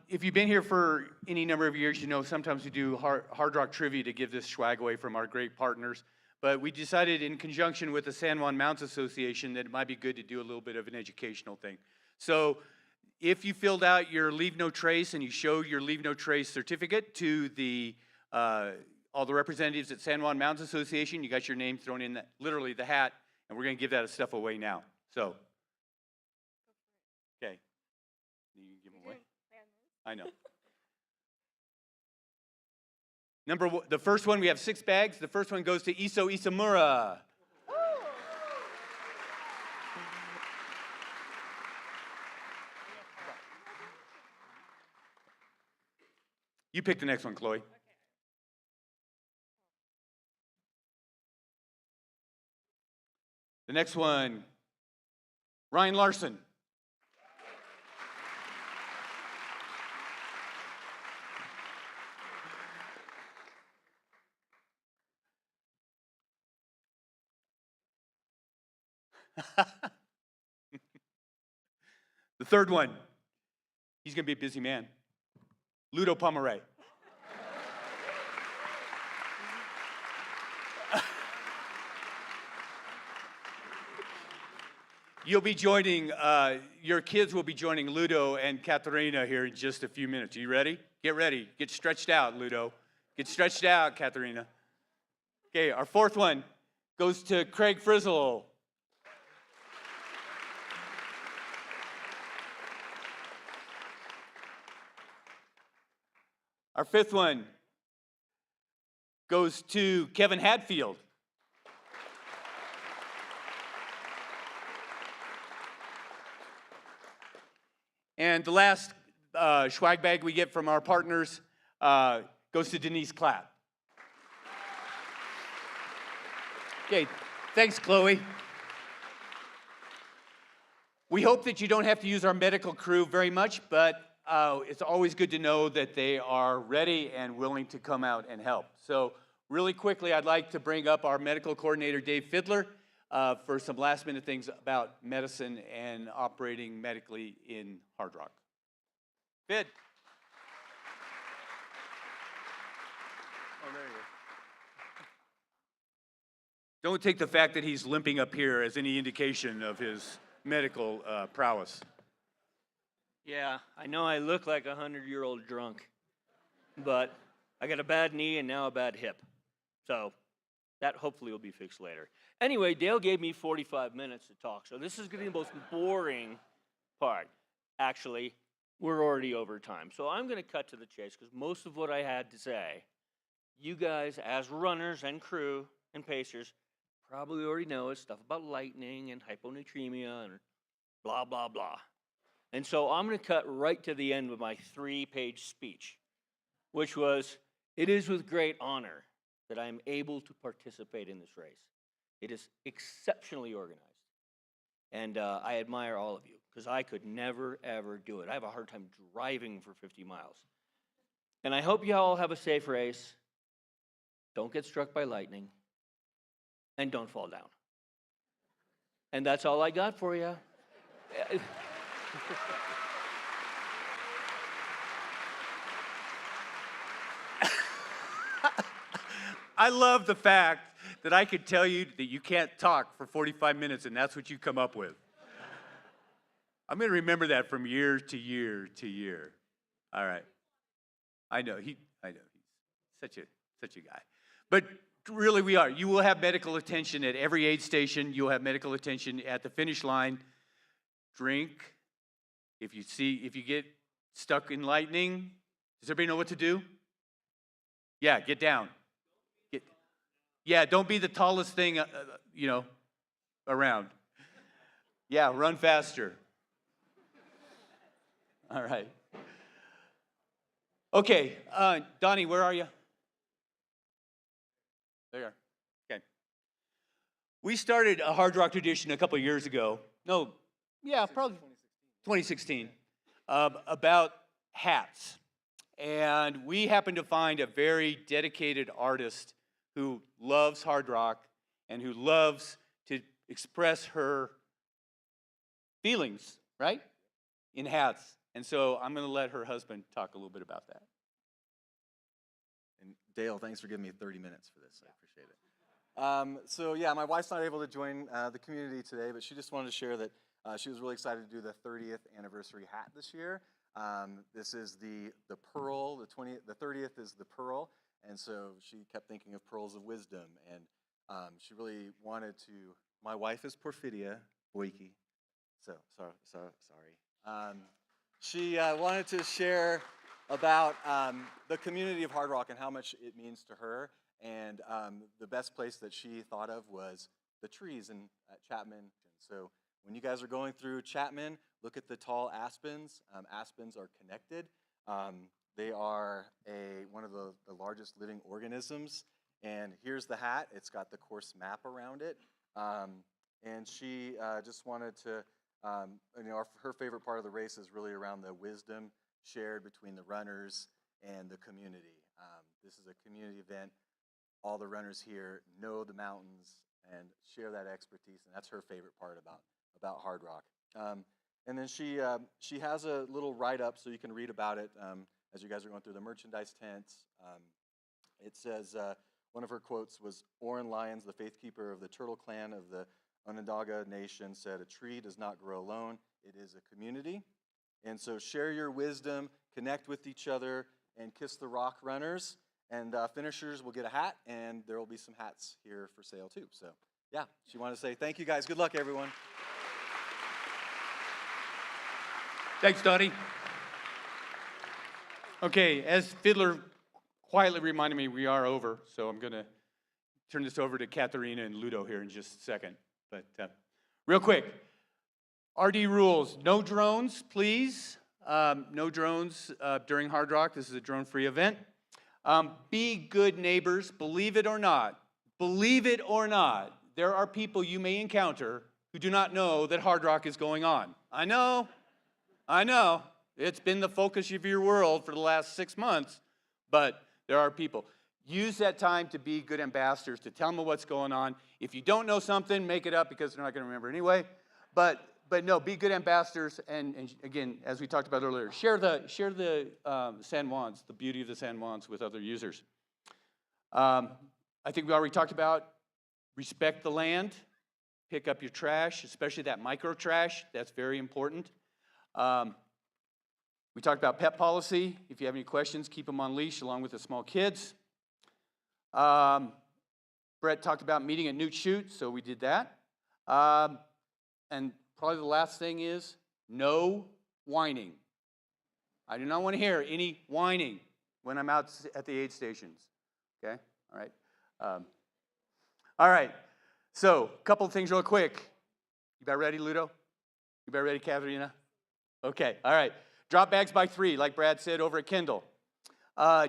If you've been here for any number of years, you know sometimes we do hard rock trivia to give this swag away from our great partners. But we decided in conjunction with the San Juan Mounts Association that it might be good to do a little bit of an educational thing. So if you filled out your Leave No Trace and you showed your Leave No Trace certificate to all the representatives at San Juan Mounts Association, you got your name thrown in literally the hat, and we're going to give that stuff away now. So, okay. You can give them away? I know. The first one, we have 6 bags. The first one goes to Iso Isamura. You pick the next one, Chloe. The next one, Ryan Larson. The third one, he's going to be a busy man. Ludo Pomeray. You'll be joining, your kids will be joining Ludo and Katharina here in just a few minutes. Are you ready? Get ready. Get stretched out, Ludo. Get stretched out, Katharina. Okay, our fourth one goes to Craig Frizzle. Our fifth one goes to Kevin Hadfield. And the last swag bag we get from our partners goes to Denise Clapp. Okay, thanks, Chloe. We hope that you don't have to use our medical crew very much, but it's always good to know that they are ready and willing to come out and help. So really quickly, I'd like to bring up our medical coordinator, Dave Fiddler, for some last minute things about medicine and operating medically in Hardrock. Fid. Oh, there you go. Don't take the fact that he's limping up here as any indication of his medical prowess. Yeah, I know I look like a 100-year-old drunk, but I got a bad knee and now a bad hip. So that hopefully will be fixed later. Anyway, Dale gave me 45 minutes to talk, so this is going to be the most boring part. Actually, we're already over time, so I'm going to cut to the chase because most of what I had to say, you guys as runners and crew and pacers probably already know is stuff about lightning and hyponatremia and blah, blah, blah. And so I'm going to cut right to the end of my 3-page speech, which was, it is with great honor that I am able to participate in this race. It is exceptionally organized. And I admire all of you, because I could never, ever do it. I have a hard time driving for 50 miles. And I hope you all have a safe race. Don't get struck by lightning. And don't fall down. And that's all I got for you. I love the fact that I could tell you that you can't talk for 45 minutes and that's what you come up with. I'm going to remember that from year to year to year. All right. I know he's such a guy. But really we are. You will have medical attention at every aid station. You'll have medical attention at the finish line. Drink. If you get stuck in lightning, does everybody know what to do? Yeah, get down. Don't be the tallest thing, around. Yeah, run faster. All right. Okay, Donnie, where are you? There you are. Okay. We started a Hardrock tradition a couple of years ago. No, yeah, probably 2016, about hats. And we happened to find a very dedicated artist who loves Hardrock and who loves to express her feelings, right, in hats. And so I'm going to let her husband talk a little bit about that. And Dale, thanks for giving me 30 minutes for this. I appreciate it. So yeah, my wife's not able to join the community today, but she just wanted to share that she was really excited to do the 30th anniversary hat this year. This is the pearl. The 30th is the pearl, and so she kept thinking of pearls of wisdom, and she really wanted to. My wife is Porphyria Boyke, so sorry. She wanted to share about the community of Hardrock and how much it means to her, and the best place that she thought of was the trees at Chapman. So when you guys are going through Chapman, look at the tall aspens. Aspens are connected. They are one of the largest living organisms. And here's the hat. It's got the course map around it. And she just wanted to, her favorite part of the race is really around the wisdom shared between the runners and the community. This is a community event. All the runners here know the mountains and share that expertise, and that's her favorite part about Hardrock. And then she has a little write-up so you can read about it as you guys are going through the merchandise tents. It says, one of her quotes was, Oren Lyons, the faith keeper of the Turtle Clan of the Onondaga Nation, said, "A tree does not grow alone, it is a community." And so share your wisdom, connect with each other, and kiss the rock runners. And finishers will get a hat, and there will be some hats here for sale too. So yeah, she wanted to say thank you guys. Good luck, everyone. Thanks, Donnie. Okay, as Fiddler quietly reminded me, we are over, so I'm going to turn this over to Katharina and Ludo here in just a second. But real quick, RD rules, no drones, please. No drones during Hardrock. This is a drone-free event. Be good neighbors, believe it or not. Believe it or not, there are people you may encounter who do not know that Hardrock is going on. I know. It's been the focus of your world for the last 6 months, but there are people. Use that time to be good ambassadors, to tell them what's going on. If you don't know something, make it up because they're not going to remember anyway. But no, be good ambassadors. And again, as we talked about earlier, share the San Juans, the beauty of the San Juans with other users. I think we already talked about respect the land, pick up your trash, especially that micro trash. That's very important. We talked about pet policy. If you have any questions, keep them on leash along with the small kids. Brett talked about meeting at Newt Chute, so we did that. And probably the last thing is no whining. I do not want to hear any whining when I'm out at the aid stations. Okay? All right. All right. So, a couple of things real quick. You about ready, Ludo? You about ready, Katharina? Okay. All right. Drop bags by 3, like Brad said, over at Kendall.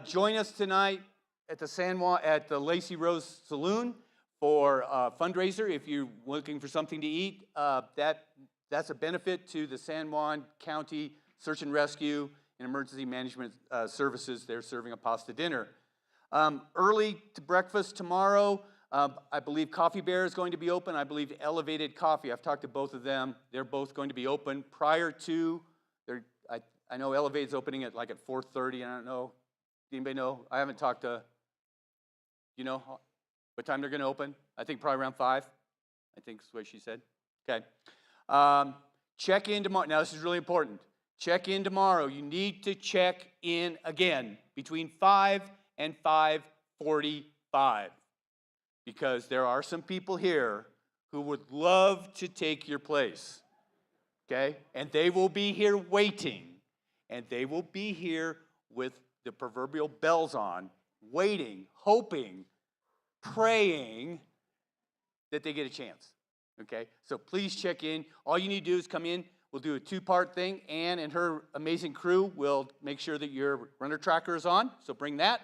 Join us tonight at the Lacey Rose Saloon for a fundraiser. If you're looking for something to eat, that's a benefit to the San Juan County Search and Rescue and Emergency Management Services. They're serving a pasta dinner. Early to breakfast tomorrow, I believe Coffee Bear is going to be open. I believe Elevated Coffee. I've talked to both of them. They're both going to be open prior to. I know Elevated's opening at 4:30. I don't know. Anybody know? I haven't talked to. You know what time they're going to open? I think probably around 5. I think that's what she said. Okay. Check in tomorrow. Now this is really important. Check in tomorrow. You need to check in again between 5 and 5:45 because there are some people here who would love to take your place. Okay? And they will be here waiting. And they will be here with the proverbial bells on, waiting, hoping, praying that they get a chance. Okay? So please check in. All you need to do is come in. We'll do a 2-part thing. Ann and her amazing crew will make sure that your runner tracker is on. So bring that.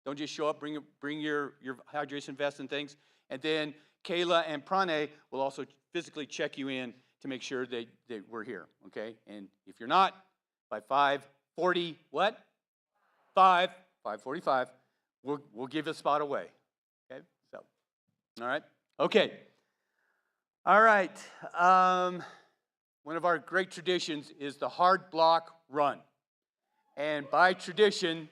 Don't just show up. Bring your hydration vest and things. And then Kayla and Prane will also physically check you in to make sure that we're here. Okay? And if you're not, by 5:40, what? 5:45, we'll give a spot away. Okay? So, all right? Okay. All right. One of our great traditions is the hard block run. And by tradition,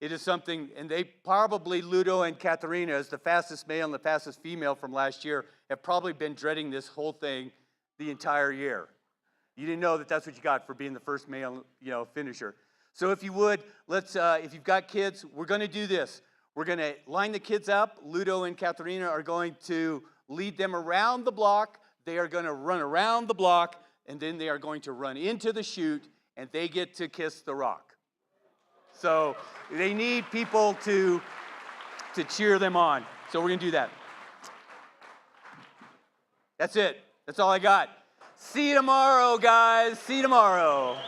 it is something, and they probably, Ludo and Katharina, as the fastest male and the fastest female from last year, have probably been dreading this whole thing the entire year. You didn't know that that's what you got for being the first male, finisher. So if you would, let's, if you've got kids, we're going to do this. We're going to line the kids up. Ludo and Katharina are going to lead them around the block. They are going to run around the block, and then they are going to run into the chute, and they get to kiss the rock. So they need people to cheer them on. So we're going to do that. That's it. That's all I got. See you tomorrow, guys. See you tomorrow.